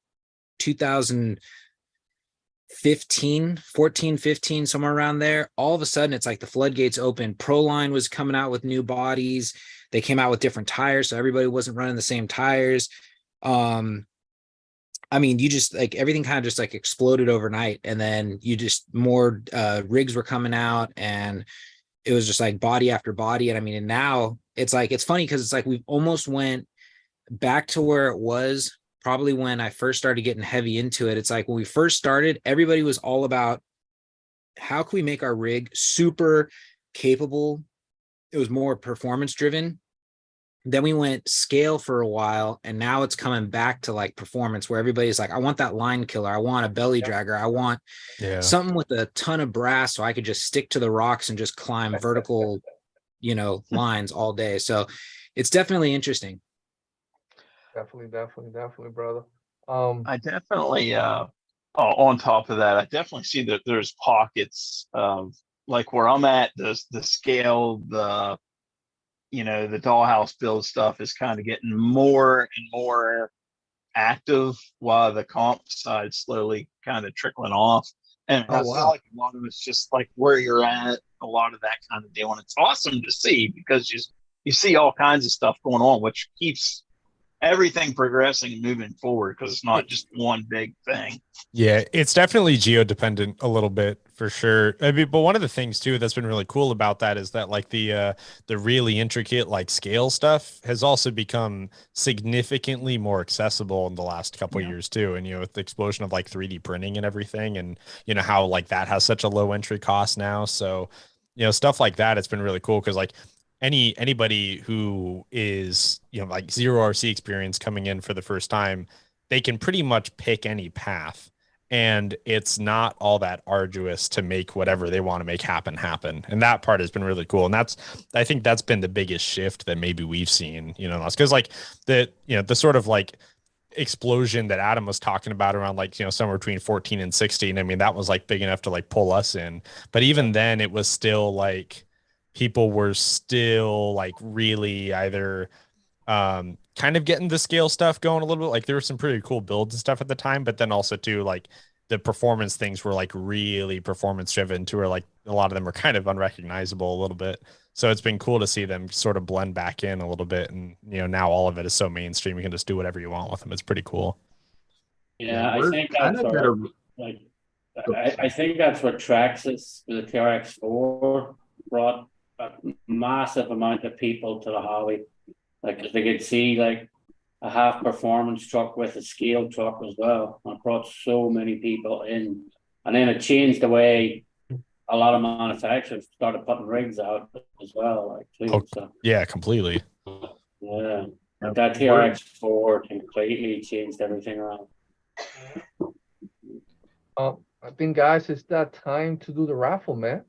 14, 15, somewhere around there, all of a sudden it's like the floodgates open. Proline was coming out with new bodies. They came out with different tires, so everybody wasn't running the same tires. I mean, you just like everything kind of just like exploded overnight, and then more rigs were coming out, and it was just like body after body. And I mean, and now it's like, it's funny because it's like we've almost went back to where it was probably when I first started getting heavy into it. It's like when we first started, everybody was all about how can we make our rig super capable. It was more performance driven. Then we went scale for a while, and now it's coming back to like performance, where everybody's like, I want that line killer. I want a belly dragger. I want something with a ton of brass so I could just stick to the rocks and just climb vertical, lines all day. So it's definitely interesting. Definitely, brother. I definitely, on top of that, I definitely see that there's pockets of like where I'm at, the scale, the dollhouse build stuff is kind of getting more and more active, while the comp side slowly kind of trickling off. And I feel like a lot of it's just like where you're at, a lot of that kind of deal. And it's awesome to see because you see all kinds of stuff going on, which keeps everything progressing and moving forward, because it's not just one big thing. Yeah, it's definitely geo dependent a little bit for sure. I mean, but one of the things too that's been really cool about that is that like the really intricate like scale stuff has also become significantly more accessible in the last couple of years too. And with the explosion of like 3D printing and everything, and how like that has such a low entry cost now. So stuff like that, it's been really cool because like anybody who is like zero RC experience coming in for the first time, they can pretty much pick any path, and it's not all that arduous to make whatever they want to make happen. And that part has been really cool. And I think that's been the biggest shift that maybe we've seen, because like the sort of like explosion that Adam was talking about around like, you know, somewhere between 14 and 16. I mean, that was like big enough to like pull us in. But even then it was still like people were still like really either kind of getting the scale stuff going a little bit. Like there were some pretty cool builds and stuff at the time, but then also too like the performance things were like really performance driven to where like a lot of them were kind of unrecognizable a little bit. So it's been cool to see them sort of blend back in a little bit. And, you know, now all of it is so mainstream. You can just do whatever you want with them. It's pretty cool. Yeah, I we're think kind that's of at a- like I think that's what Traxxas, the TRX4, brought a massive amount of people to the hobby. Like, 'cause they could see like a half performance truck with a scale truck as well. And it brought so many people in, and then it changed the way a lot of manufacturers started putting rigs out as well. Like too. Oh, So yeah, completely. yeah, like that TRX4 completely changed everything around. I think, guys, it's that time to do the raffle, man.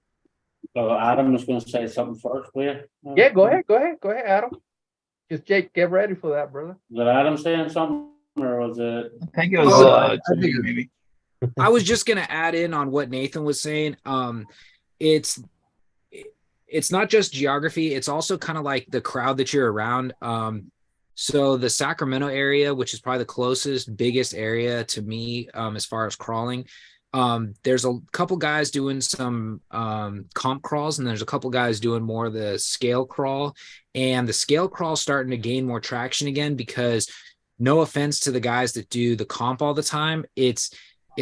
So Adam was going to say something first, will you? Yeah, go ahead, Adam. Just Jake, get ready for that, brother. Was it Adam saying something, or was it? I think it was Oh, Timmy, maybe. I was just gonna add in on what Nathan was saying. It's not just geography; it's also kind of like the crowd that you're around. So the Sacramento area, which is probably the closest, biggest area to me, as far as crawling. There's a couple guys doing some comp crawls, and there's a couple guys doing more of the scale crawl. And the scale crawl starting to gain more traction again because, no offense to the guys that do the comp all the time, it's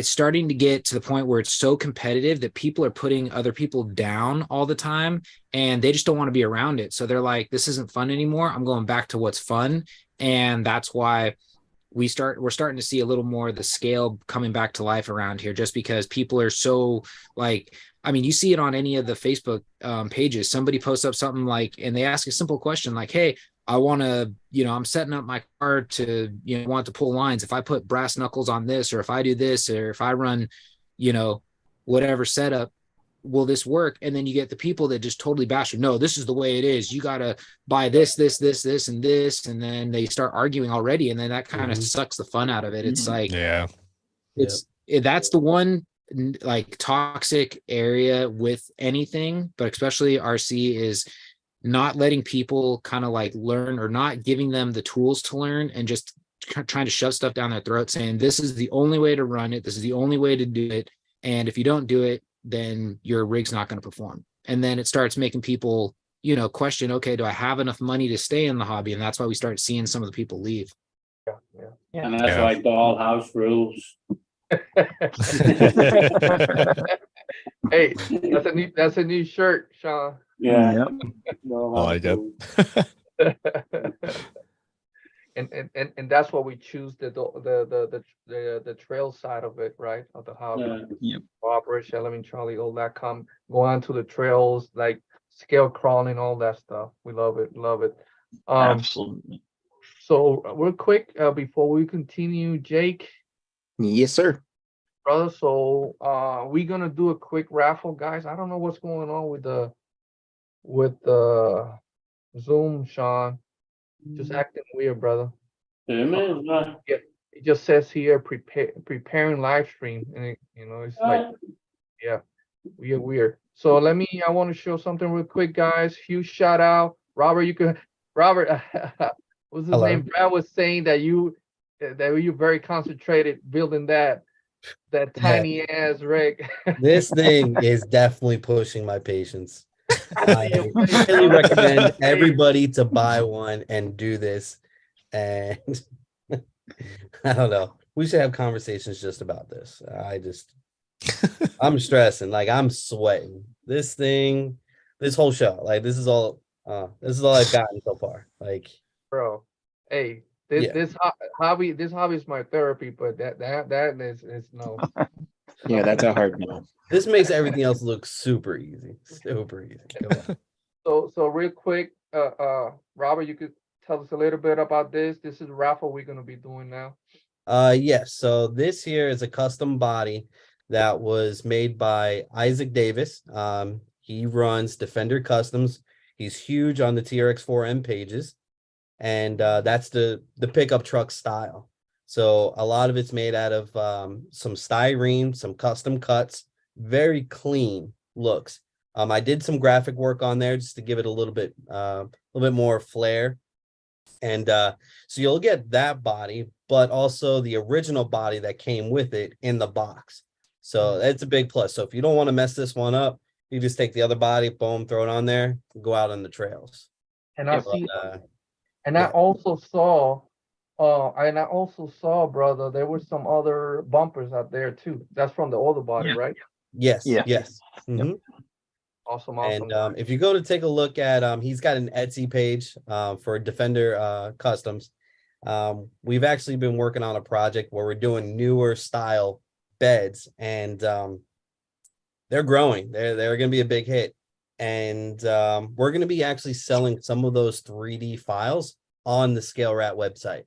starting to get to the point where it's so competitive that people are putting other people down all the time, and they just don't want to be around it. So they're like, this isn't fun anymore. I'm going back to what's fun. And that's why we're starting to see a little more of the scale coming back to life around here, just because people are so like, I mean, you see it on any of the Facebook pages. Somebody posts up something like, and they ask a simple question like, hey, I want to, you know, I'm setting up my car to, you know, want to pull lines. If I put brass knuckles on this, or if I do this, or if I run, you know, whatever setup, will this work? And then you get the people that just totally bash you. No, this is the way it is. You got to buy this, and this. And then they start arguing already. And then that kind of sucks the fun out of it. It's like, Yeah. That's the one like toxic area with anything, but especially RC is not letting people kind of like learn, or not giving them the tools to learn, and just trying to shove stuff down their throat saying, this is the only way to run it. This is the only way to do it. And if you don't do it, then your rig's not going to perform. And then it starts making people, you know, question, okay, do I have enough money to stay in the hobby? And that's why we start seeing some of the people leave. Yeah. And that's why dollhouse rules. Hey, that's a new shirt, Sean. Yeah. I like it. And that's what we choose the trail side of it, right? Of the hobby. Yep. Operation Element Charlie, all that go on to the trails, like scale crawling, all that stuff. We love it. Absolutely. So real quick, before we continue, Jake, Yes, sir. brother. So we're gonna do a quick raffle, guys. I don't know what's going on with the Zoom, Sean. Just acting weird, brother. It just says here preparing live stream, and it's like, yeah, weird. So I want to show something real quick, guys. Huge shout out, Robert. Robert, what's his name? Brad was saying that you're very concentrated building that tiny ass rig. This thing is definitely pushing my patience. I really recommend everybody to buy one and do this. And I don't know. We should have conversations just about this. I'm stressing. Like, I'm sweating. This whole show. Like, this is all I've gotten so far. Like, Bro, hey, this hobby is my therapy, but that is no. Yeah, that's a hard no. this makes everything else look super easy. Super easy. Go on. So real quick, Robert, you could tell us a little bit about this. This is a raffle we're gonna be doing now. Yes. So this here is a custom body that was made by Isaac Davis. He runs Defender Customs. He's huge on the TRX4M pages, and that's the pickup truck style. So a lot of it's made out of some styrene, some custom cuts, very clean looks. I did some graphic work on there just to give it a little bit more flair. And so you'll get that body, but also the original body that came with it in the box. So that's a big plus. So if you don't want to mess this one up, you just take the other body, boom, throw it on there, go out on the trails. And I But, see, and yeah. I also saw, brother, there were some other bumpers out there too. That's from the older body, Yeah. right? Yes, Yeah. yes. Mhm. Awesome. And if you go to take a look at he's got an Etsy page for Defender Customs. We've actually been working on a project where we're doing newer style beds, and they're growing. They're going to be a big hit, and we're going to be actually selling some of those 3D files on the Scale Rat website,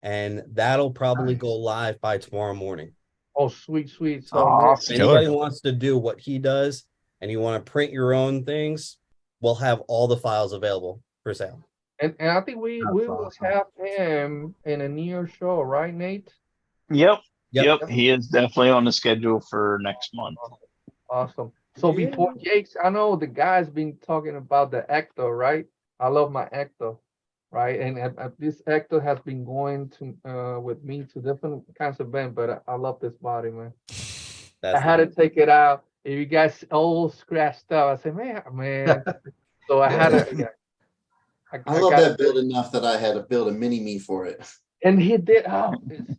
and that'll probably go live by tomorrow morning. Oh, sweet. So If Awesome. anybody wants to do what he does and you want to print your own things, we'll have all the files available for sale. and I think we That's will awesome. have him in a near show, right, Nate? Yep. Yep. Yep. He is definitely on the schedule for next month. Awesome. So before Jake's, I know the guy's been talking about the Ecto, right? I love my Ecto, right? And this Ecto has been going to with me to different kinds of events, but I love this body, man. I had to take it out. If you guys all scratched up, I said, man. So I had to. I love that build enough that I had to build a mini me for it. And he did.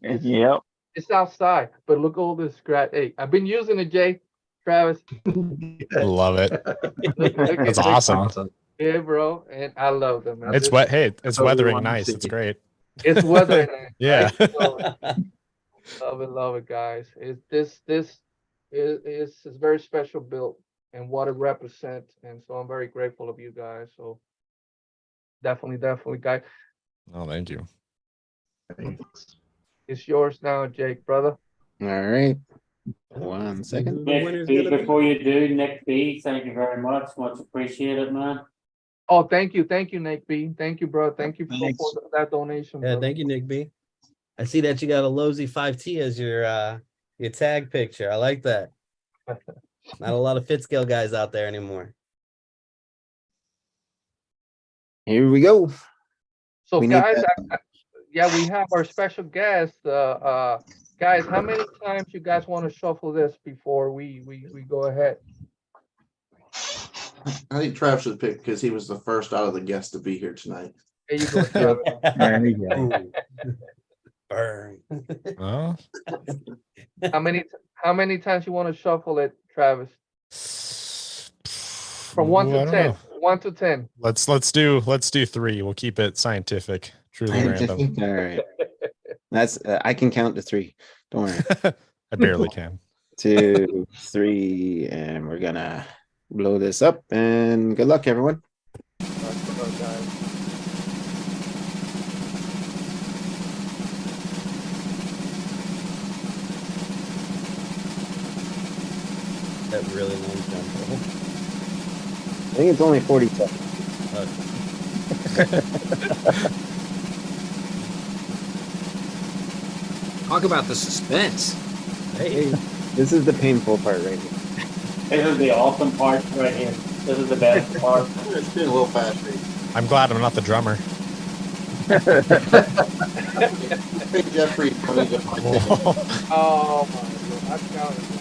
Yep. It's outside, but look at all this scratch. Hey, I've been using it, Jay, Travis. Love it. Look That's at awesome. Yeah, bro, and I love them, man. It's This- wet. Hey, it's Totally weathering wanna nice. see It's it. great. It's weather. Yeah. Right? So, love it, guys. This is very special build and what it represents, and so I'm very grateful of you guys. So definitely, guys. Oh, thank you. Thanks. It's yours now, Jake, brother. All right. 1 second. Nick B, before you do, Nick B, thank you very much. Much appreciated, man. Oh, thank you, Nick B. Thank you, bro. Thank you Thanks. for that donation. Yeah, brother. thank you, Nick B. I see that you got a Lozy 5T as your tag picture. I like that. Not a lot of fit scale guys out there anymore. Here we go. So We need guys, yeah, we have our special guest. Guys, how many times you guys want to shuffle this before we go ahead? I think Travis should pick because he was the first out of the guests to be here tonight. There you go, Travis. There you go. Ooh. Burn. Oh, How many times you want to shuffle it, Travis? From 1 Ooh, I to don't 10. know. 1 to 10. Let's do 3. We'll keep it scientific. Truly random. Scientific. All right. That's I can count to 3. Don't worry. I barely can. 2, 3, and we're gonna blow this up. And good luck, everyone. That really long jump. I think it's only 40 seconds. Talk about the suspense. Hey, This is the painful part right here. This is the awesome part right here. This is the best part. It's been a little fast. I'm glad I'm not the drummer. Hey, Jeffrey, coming to my thing. Oh my god, I'm counting.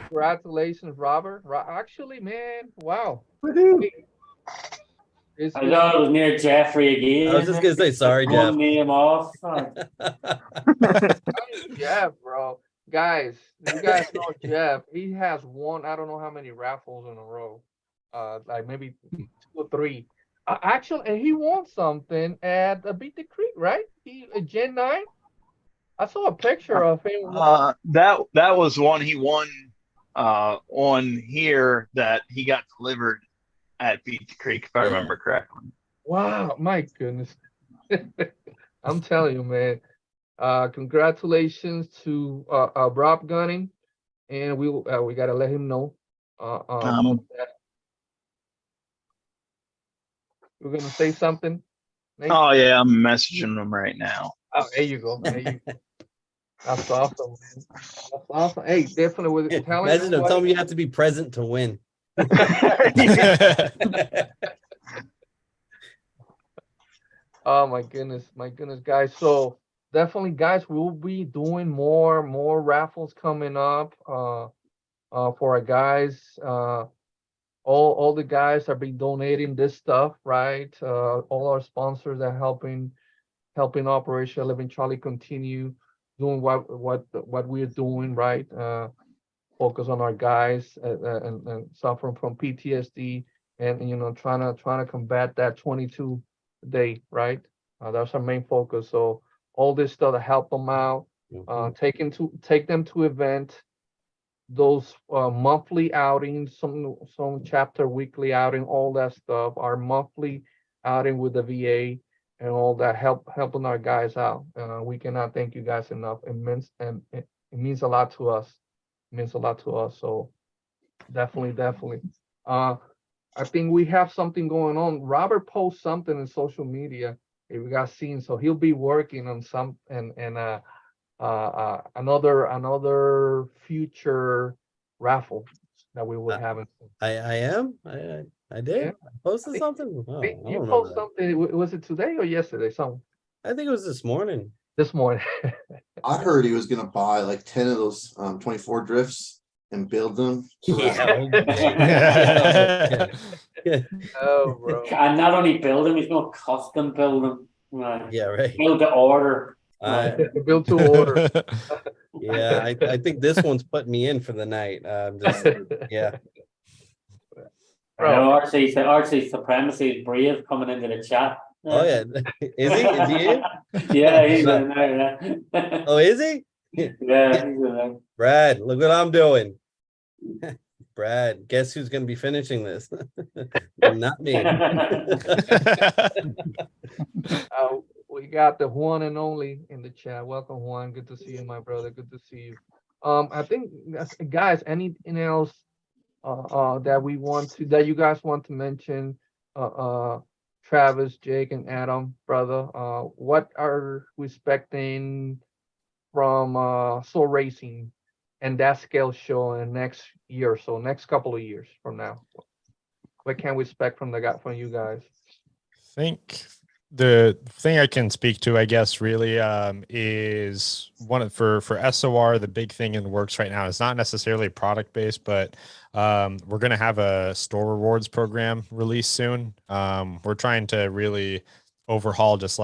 Congratulations, Robert. Actually, man, wow. It's, I know it was near Jeffrey again. I was just gonna say sorry, Jeff. One name off. Jeff, bro. Guys, you guys know Jeff. He has won, I don't know how many raffles in a row. Like maybe 2 or 3. Actually, and he won something at Beat the Creek, right? He Gen 9. I saw a picture of him. That was one he won on here that he got delivered at Beach Creek, if I remember correctly. Wow, my goodness. I'm telling you, man. Congratulations to Rob Gunning, and we gotta let him know. You're gonna say something? Nate? Oh yeah, I'm messaging them right now. Oh, there you go. There you go. That's awesome, man. That's awesome. Hey, definitely with telling Imagine them. Tell everybody- them you have to be present to win. Oh my goodness, guys. So definitely, guys, we'll be doing more raffles coming up. For our guys. All the guys have been donating this stuff, right? All our sponsors are helping Operation 11 Charlie continue doing what we're doing, right? Focus on our guys and suffering from PTSD and trying to combat that 22 day, right? That's our main focus. So all this stuff to help them out, take them to event, those monthly outings, some chapter weekly outing, all that stuff, our monthly outing with the VA and all that helping our guys out. We cannot thank you guys enough. It means a lot to us. It means a lot to us. So definitely. I think we have something going on. Robert posts something in social media. If we got seen, so he'll be working on some and another future raffle that we will have. I am. I did. Yeah. I posted something. Oh, I You don't remember post that. something. Was it today or yesterday? I think it was this morning. This morning. I heard he was gonna buy like 10 of those 24 drifts and build them. Oh, bro. And not only build them, he's going to custom build them. Yeah, right. Build to order. Build to order. Yeah, I think this one's putting me in for the night. Yeah. I know RC Supremacy is brave coming into the chat. Oh yeah, is he? Is he in? Yeah, he's in there. Yeah. Oh, is he? Yeah, he's in there. Brad, look what I'm doing. Brad, guess who's going to be finishing this? Not me. We got the one and only in the chat. Welcome, Juan. Good to see you, my brother. Good to see you. I think, guys, anything else that you guys want to mention? Travis, Jake, and Adam, brother. What are we expecting from SOR Racing and that scale show in next year or so, next couple of years from now? What can we expect from you guys? I think the thing I can speak to, I guess, really is for SOR. The big thing in the works right now is not necessarily product based, but we're going to have a store rewards program released soon. We're trying to really overhaul, just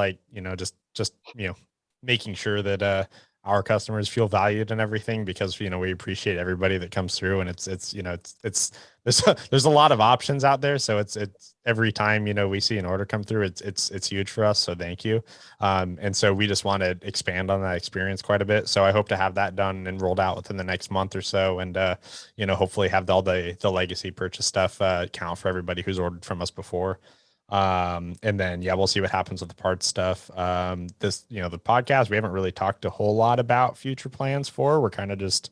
making sure that our customers feel valued and everything, because we appreciate everybody that comes through, and there's a lot of options out there. So it's every time we see an order come through, it's huge for us. So thank you. And so we just want to expand on that experience quite a bit. So I hope to have that done and rolled out within the next month or so, and hopefully have all the legacy purchase stuff count for everybody who's ordered from us before. And then we'll see what happens with the parts stuff. The podcast, we haven't really talked a whole lot about future plans for. We're kind of just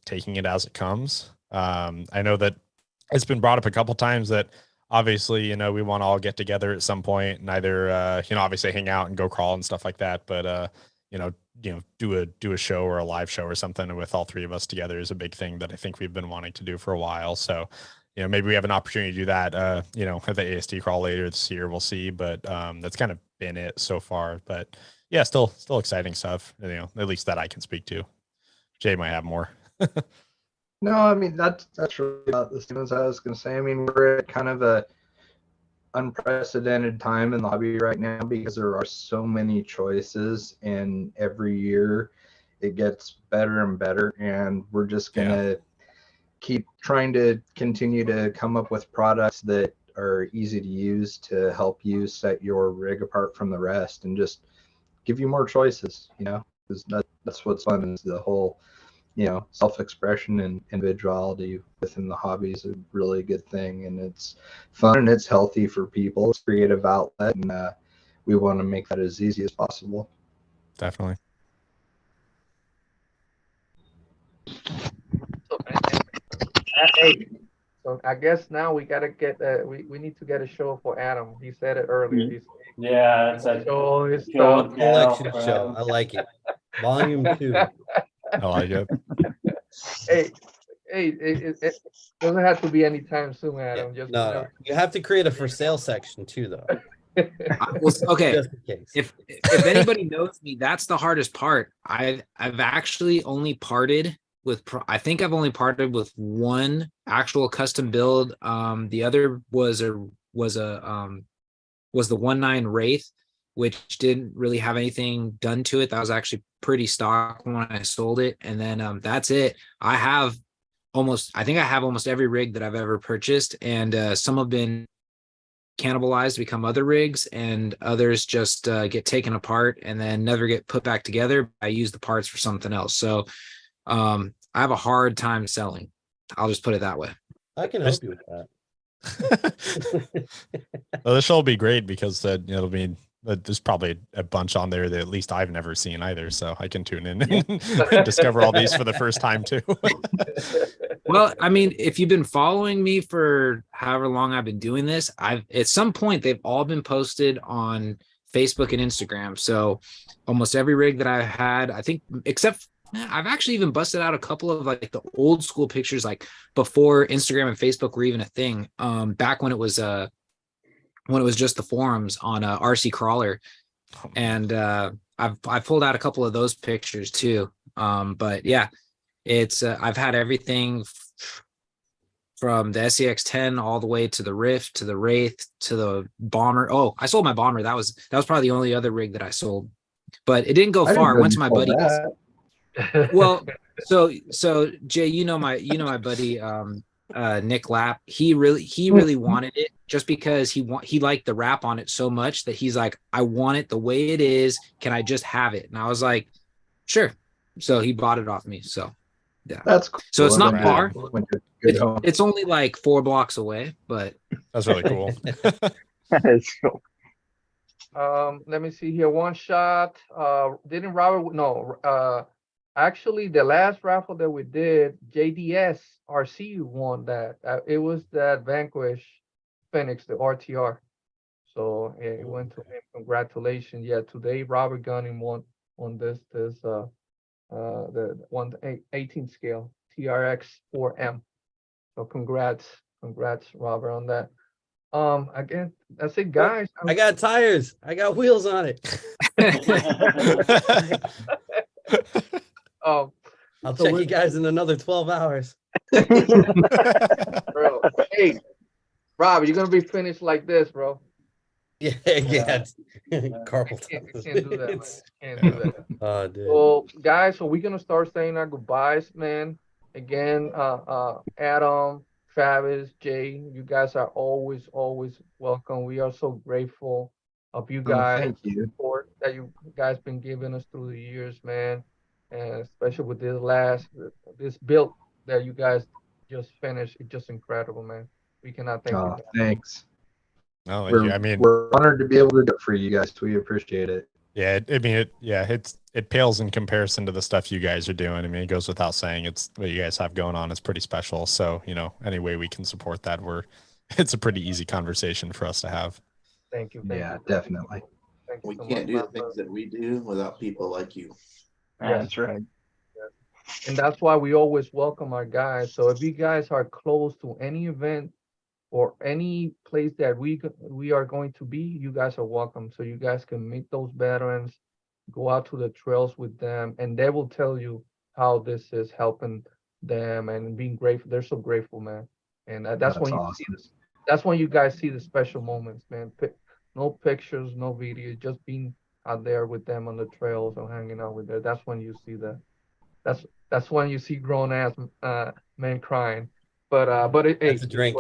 taking it as it comes. I know that it's been brought up a couple times that obviously we want to all get together at some point and either obviously hang out and go crawl and stuff like that, but do a show or a live show or something with all three of us together is a big thing that I think we've been wanting to do for a while. So maybe we have an opportunity to do that, at the ASD crawl later this year. We'll see, but that's kind of been it so far. But yeah, still exciting stuff, at least that I can speak to. Jay might have more. No, I mean, that's really about the same as I was going to say. I mean, we're at kind of a unprecedented time in the hobby right now because there are so many choices, and every year it gets better and better, and we're just going to keep trying to continue to come up with products that are easy to use to help you set your rig apart from the rest and just give you more choices, because that's what's fun, is the whole self-expression and individuality within the hobby is a really good thing, and it's fun and it's healthy for people. It's a creative outlet, and we want to make that as easy as possible. Definitely. Hey, So I guess now we gotta get we need to get a show for Adam. He said it earlier. He's Yeah, it's a show his show stuff. Collection for show. him. I like it. Volume 2. I like it. Hey, it doesn't have to be anytime soon, Adam. Just No, whenever. you have to create a for sale section too, though. Okay, Just in case. if anybody knows me, that's the hardest part. I've actually only parted with I think I've only parted with one actual custom build. The other was the 19 Wraith, which didn't really have anything done to it. That was actually pretty stock when I sold it, and then that's it. I have almost every rig that I've ever purchased, and some have been cannibalized to become other rigs, and others just get taken apart and then never get put back together. I use the parts for something else. So I have a hard time selling. I'll just put it that way. I can help you with that. Well, this show will be great because it'll be there's probably a bunch on there that at least I've never seen either, so I can tune in and discover all these for the first time too. Well, I mean, if you've been following me for however long I've been doing this, at some point they've all been posted on Facebook and Instagram. So almost every rig that I had, I think, except I've actually even busted out a couple of like the old school pictures, like before Instagram and Facebook were even a thing. Back when it was just the forums on RC Crawler, and I've pulled out a couple of those pictures too. But yeah, it's I've had everything from the SEX 10 all the way to the Rift to the Wraith to the Bomber. Oh, I sold my Bomber. That was probably the only other rig that I sold, but it didn't go far. I went to my buddy. Well, so Jay, you know my buddy Nick Lapp. He really wanted it just because he liked the wrap on it so much that he's like, I want it the way it is. Can I just have it? And I was like, sure. So he bought it off me. So yeah, That's cool. So it's not When far. when you're good home. It's only like 4 blocks away, but That's really cool. That's cool. Let me see here. One shot. Didn't Robert? No. Actually, the last raffle that we did, JDS RC won that. It was that Vanquish Phoenix, the RTR. So yeah, it went to him. Congratulations. Yeah, today Robert Gunning won this the 18 scale TRX 4M. So congrats Robert on that. Again, that's it, guys. I got tires. I got wheels on it. I'll So check you guys in another 12 hours. bro. Hey, Rob, you're gonna be finished like this, bro. Yeah. Carpal You tunnel. can't do that, man. Can't do that. Oh, dude. So, guys, so we're gonna start saying our goodbyes, man. Again, Adam, Travis, Jay, you guys are always welcome. We are so grateful of you guys. Thank you. Support that you guys been giving us through the years, man. And especially with this build that you guys just finished, it's just incredible, man. We cannot thank you. Oh, thanks. No, We're, I mean, we're honored to be able to do it for you guys. We appreciate it. yeah, it pales in comparison to the stuff you guys are doing. I mean, it goes without saying, it's what you guys have going on is pretty special. So, any way we can support that, it's a pretty easy conversation for us to have. Thank you. Yeah, definitely. Thank you We so can't much, do the my things that we do without people like you. That's right. And that's why we always welcome our guys. So if you guys are close to any event or any place that we are going to be, you guys are welcome. So you guys can meet those veterans, go out to the trails with them, and they will tell you how this is helping them and being grateful. They're so grateful, man. And that's when you see awesome. this. That's when you guys see the special moments, man. No pictures, no video, just being out there with them on the trails or hanging out with them. That's when you see that. That's when you see grown ass men crying. But hey, That's a drink.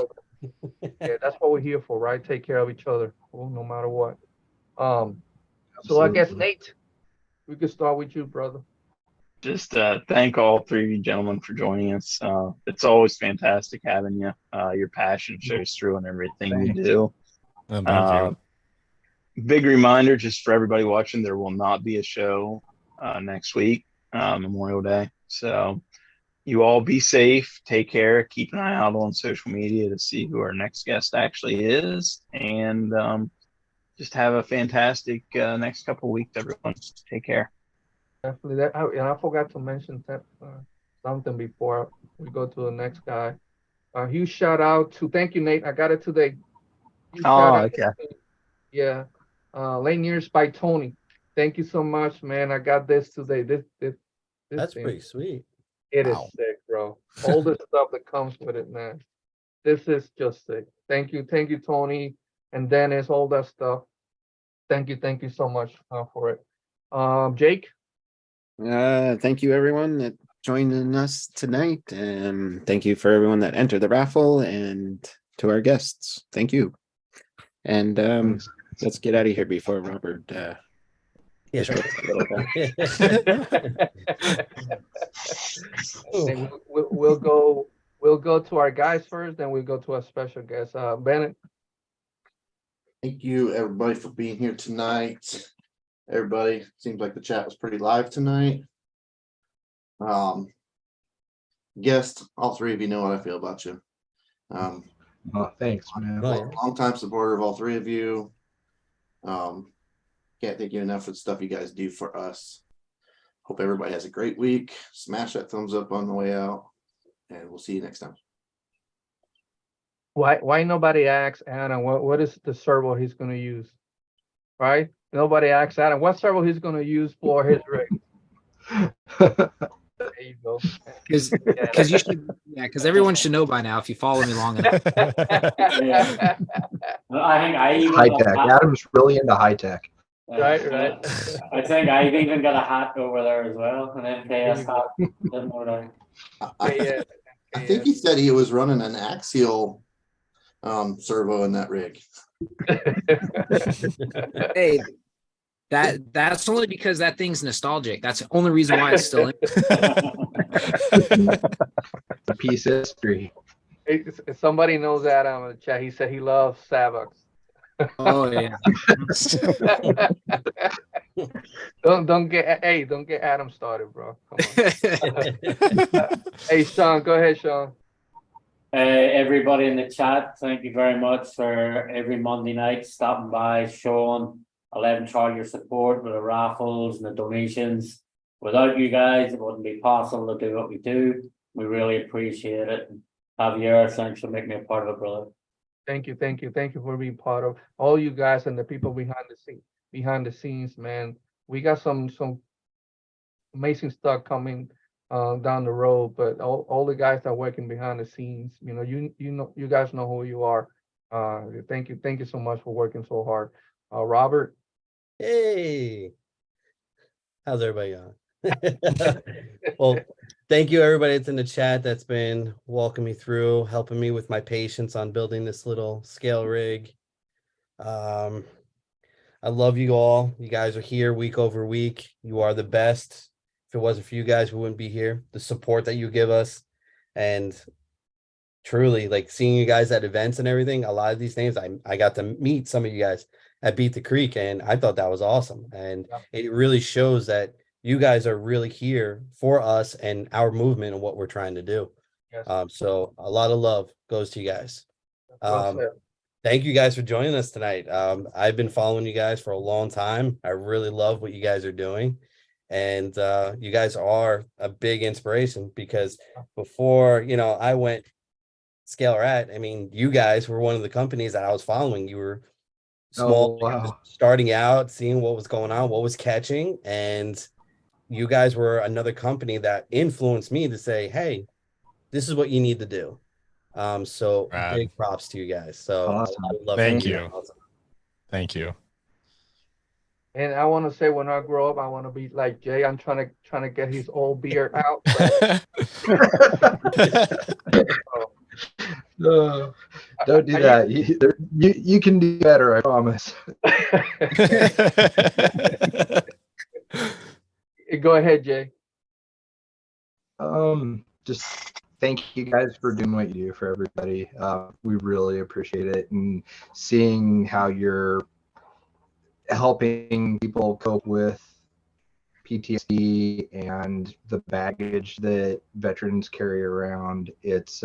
yeah, that's what we're here for, right? Take care of each other, no matter what. So I guess Absolutely. Nate, we could start with you, brother. Just thank all three of you gentlemen for joining us. It's always fantastic having you. Your passion shows through in everything you do. And thank you. Big reminder just for everybody watching, there will not be a show next week, Memorial Day. So, you all be safe. Take care. Keep an eye out on social media to see who our next guest actually is. And just have a fantastic next couple of weeks, everyone. Take care. Definitely. And I forgot to mention that, something before we go to the next guy. Huge shout out to, thank you, Nate. I got it today. Huge shout out Okay. Yeah. Late years by Tony. Thank you so much, man. I got this today. This That's thing, pretty sweet. it is Wow. sick, bro. All the stuff that comes with it, man. This is just sick. Thank you, Tony and Dennis, all that stuff. Thank you so much for it. Jake. Thank you everyone that joined us tonight, and thank you for everyone that entered the raffle, and to our guests, thank you. And let's get out of here before Robert Yeah. destroys the little guy. And we'll go to our guys first, then we'll go to our special guest. Bennett. Thank you, everybody, for being here tonight. Everybody, seems like the chat was pretty live tonight. Guest, all three of you know what I feel about you. Oh, thanks, man. Oh, yeah. Long time supporter of all three of you. Can't thank you enough for the stuff you guys do for us. Hope everybody has a great week. Smash that thumbs up on the way out, and we'll see you next time. Why nobody asks Adam what is the servo he's gonna use? Right? Nobody asks Adam what servo he's gonna use for his rig. There you go. Because you should, yeah, because everyone should know by now if you follow me long enough. I think I even High tech. Adam's really into high tech. Right. I think I've even got a hat over there as well, an MKS hat. Doesn't know what I think he said he was running an axial servo in that rig. Hey, that's only because that thing's nostalgic. That's the only reason why it's still in. A piece of history. If somebody knows Adam in the chat, he said he loves Savox. Oh yeah. Don't get Adam started, bro. Come on. Hey Sean, go ahead, Sean. Everybody in the chat, thank you very much for every Monday night stopping by, showing 11 Charlie your support with the raffles and the donations. Without you guys, it wouldn't be possible to do what we do. We really appreciate it. Javier, thanks for making me a part of it, brother. Thank you for being part of all you guys and the people behind the scenes, man. We got some amazing stuff coming down the road, but all the guys that are working behind the scenes, you guys know who you are. Thank you so much for working so hard. Robert. Hey, how's everybody going? Well, thank you everybody that's in the chat that's been walking me through, helping me with my patience on building this little scale rig. I love you all. You guys are here week over week. You are the best. If it wasn't for you guys, we wouldn't be here. The support that you give us, and truly, like, seeing you guys at events and everything, a lot of these names, I got to meet some of you guys at Beat the Creek, and I thought that was awesome. And it really shows that you guys are really here for us and our movement and what we're trying to do. Yes. So a lot of love goes to you guys. Well said. Thank you guys for joining us tonight. I've been following you guys for a long time. I really love what you guys are doing. And you guys are a big inspiration, because before, I went Scalerz, I mean, you guys were one of the companies that I was following. You were small, wow. starting out, seeing what was going on, what was catching. And you guys were another company that influenced me to say, hey, this is what you need to do. So big props to you guys. So Awesome. I would love Thank to- you. Thank you. And I want to say, when I grow up, I want to be like Jay. I'm trying to get his old beard out. Don't do that. You can do better, I promise. Go ahead, Jay. Just thank you guys for doing what you do for everybody. We really appreciate it, and seeing how you're helping people cope with PTSD and the baggage that veterans carry around, it's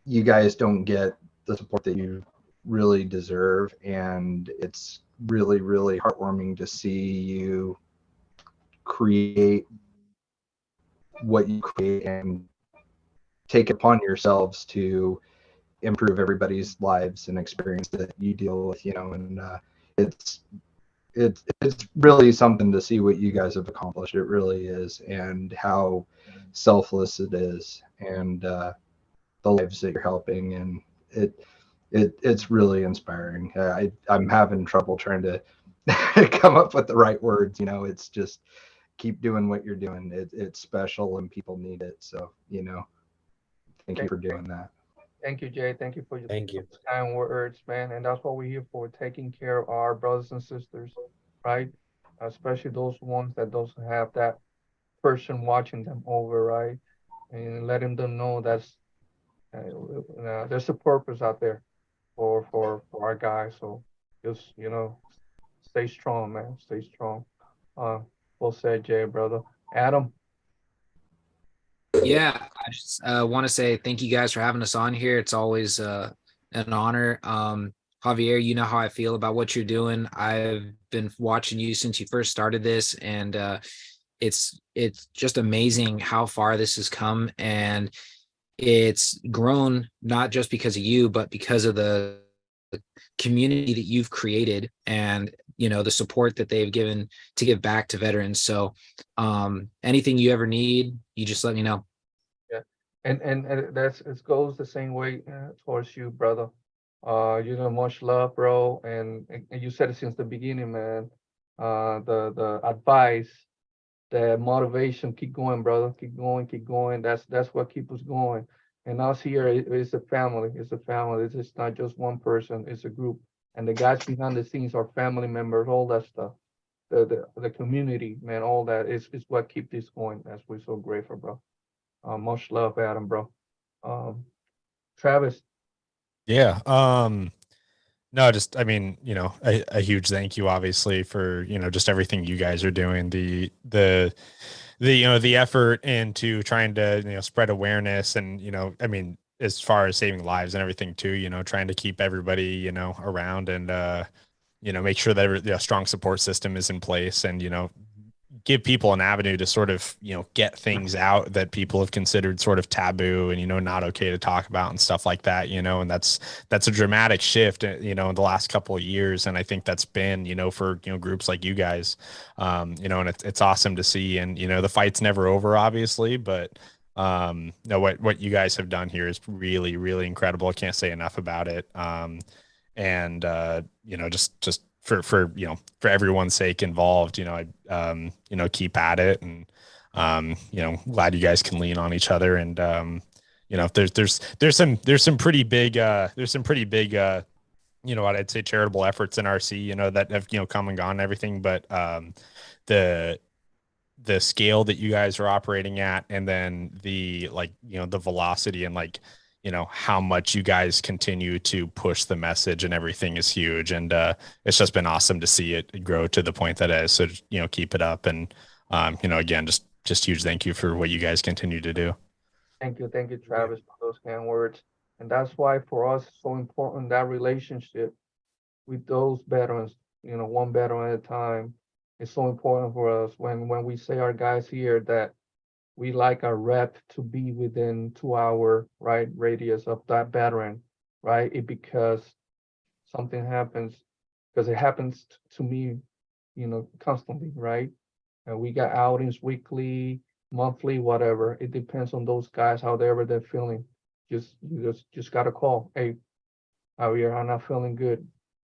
you guys don't get the support that you really deserve, and it's really, really heartwarming to see you create what you create and take it upon yourselves to improve everybody's lives and experience that you deal with, you know. And it's really something to see what you guys have accomplished. It really is, and how selfless it is, and the lives that you're helping, and it's really inspiring. I'm having trouble trying to come up with the right words, you know. It's just keep doing what you're doing. It's special and people need it. So, you know, thank you for doing that. Thank you, Jay. Thank you for your Thank you. kind words, man. And that's what we're here for, taking care of our brothers and sisters, right? Especially those ones that doesn't have that person watching them over, right? And letting them know that's there's a purpose out there for our guys. So just, you know, stay strong, man. Stay strong. Well said, Jay, brother. Adam. Yeah, I just want to say thank you guys for having us on here. It's always an honor. Javier, you know how I feel about what you're doing. I've been watching you since you first started this, and it's just amazing how far this has come, and it's grown not just because of you, but because of the community that you've created, and you know, the support that they've given to give back to veterans. So anything you ever need, you just let me know. Yeah, and that's, it goes the same way towards you, brother. You know, much love, bro. And you said it since the beginning, man. The advice, the motivation, keep going, brother. Keep going, keep going. That's what keeps us going. And us here, it's a family. It's a family. It's just not just one person. It's a group. And the guys behind the scenes are family members, all that stuff. The community, man, all that is what keep this going. That's we're so grateful, bro. Much love, Adam, bro. Travis. Yeah. No, just, I mean, you know, a huge thank you, obviously, for, you know, just everything you guys are doing, the you know, the effort into trying to, you know, spread awareness, and, you know, I mean, as far as saving lives and everything too, you know, trying to keep everybody, you know, around, and you know, make sure that a strong support system is in place, and, you know, give people an avenue to sort of, you know, get things out that people have considered sort of taboo and, you know, not okay to talk about and stuff like that, you know. And that's a dramatic shift, you know, in the last couple of years. And I think that's been, you know, for, you know, groups like you guys, you know, and it's awesome to see. And, you know, the fight's never over, obviously, but no, what you guys have done here is really, really incredible. I can't say enough about it. And you know, just for you know, for everyone's sake involved, you know, I you know, keep at it, and you know, glad you guys can lean on each other. And you know, there's some pretty big you know what, I'd say charitable efforts in RC, you know, that have, you know, come and gone and everything, but the scale that you guys are operating at, and then the, like, you know, the velocity, and, like, you know, how much you guys continue to push the message and everything is huge. And it's just been awesome to see it grow to the point that it is. So, you know, keep it up. And you know, again, just huge thank you for what you guys continue to do. Thank you, Travis, for those kind words. And that's why for us it's so important, that relationship with those veterans, you know, one veteran at a time. It's so important for us when we say our guys here that we like our rep to be within 2 hour, right, radius of that veteran, right? It because something happens, because it happens to me, you know, constantly, right? And we got outings weekly, monthly, whatever. It depends on those guys, however they're feeling. You just gotta call. Hey, Javier, I'm not feeling good.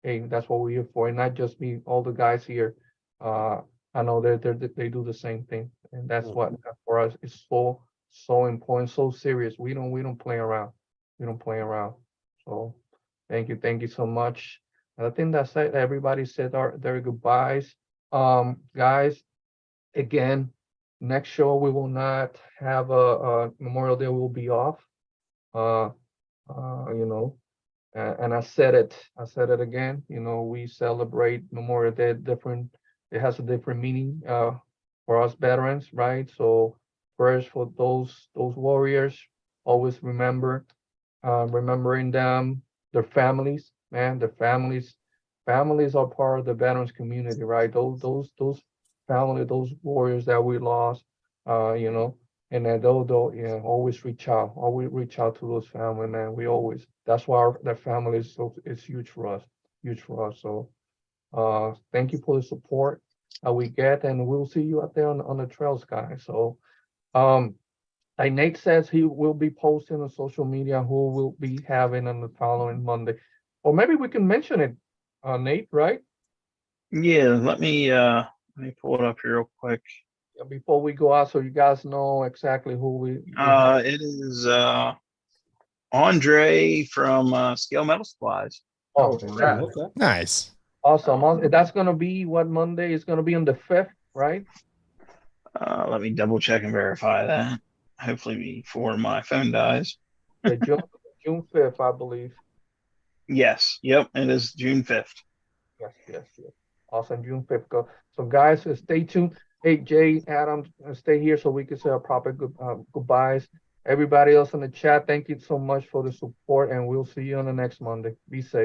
Hey, that's what we're here for. And not just me, all the guys here. I know they do the same thing. And that's what for us is so important, so serious. We don't play around. We don't play around. So thank you so much. And I think that's it. Everybody said their goodbyes. Guys, again, next show we will not have a Memorial Day. We'll be off. You know, and I said it again. You know, we celebrate Memorial Day different it has a different meaning for us veterans, right? So first for those warriors, always remembering them, their families, man, their families are part of the veterans community, right? Those family, those warriors that we lost, you know, and then they'll yeah, always reach out to those family, man. We always, that's why that family is huge for us, huge for us. So thank you for the support we get, and we'll see you out there on the trails, guys. So um like Nate says, he will be posting on social media who will be having on the following Monday. Or maybe we can mention it, Nate, right? Yeah, let me pull it up here real quick. Yeah, before we go out, so you guys know exactly who we have. It is Andre from Scale Metal Supplies. Oh, Yeah. Okay. Nice. awesome. That's gonna be what Monday is gonna be on the 5th, right? Let me double check and verify that. Hopefully before my phone dies. Yeah, June 5th, I believe. Yes, yep, it is June 5th. Yes. Awesome, June 5th. Go. So guys, stay tuned. Hey, Jay, Adam, stay here so we can say our proper goodbyes. Everybody else in the chat, thank you so much for the support, and we'll see you on the next Monday. Be safe.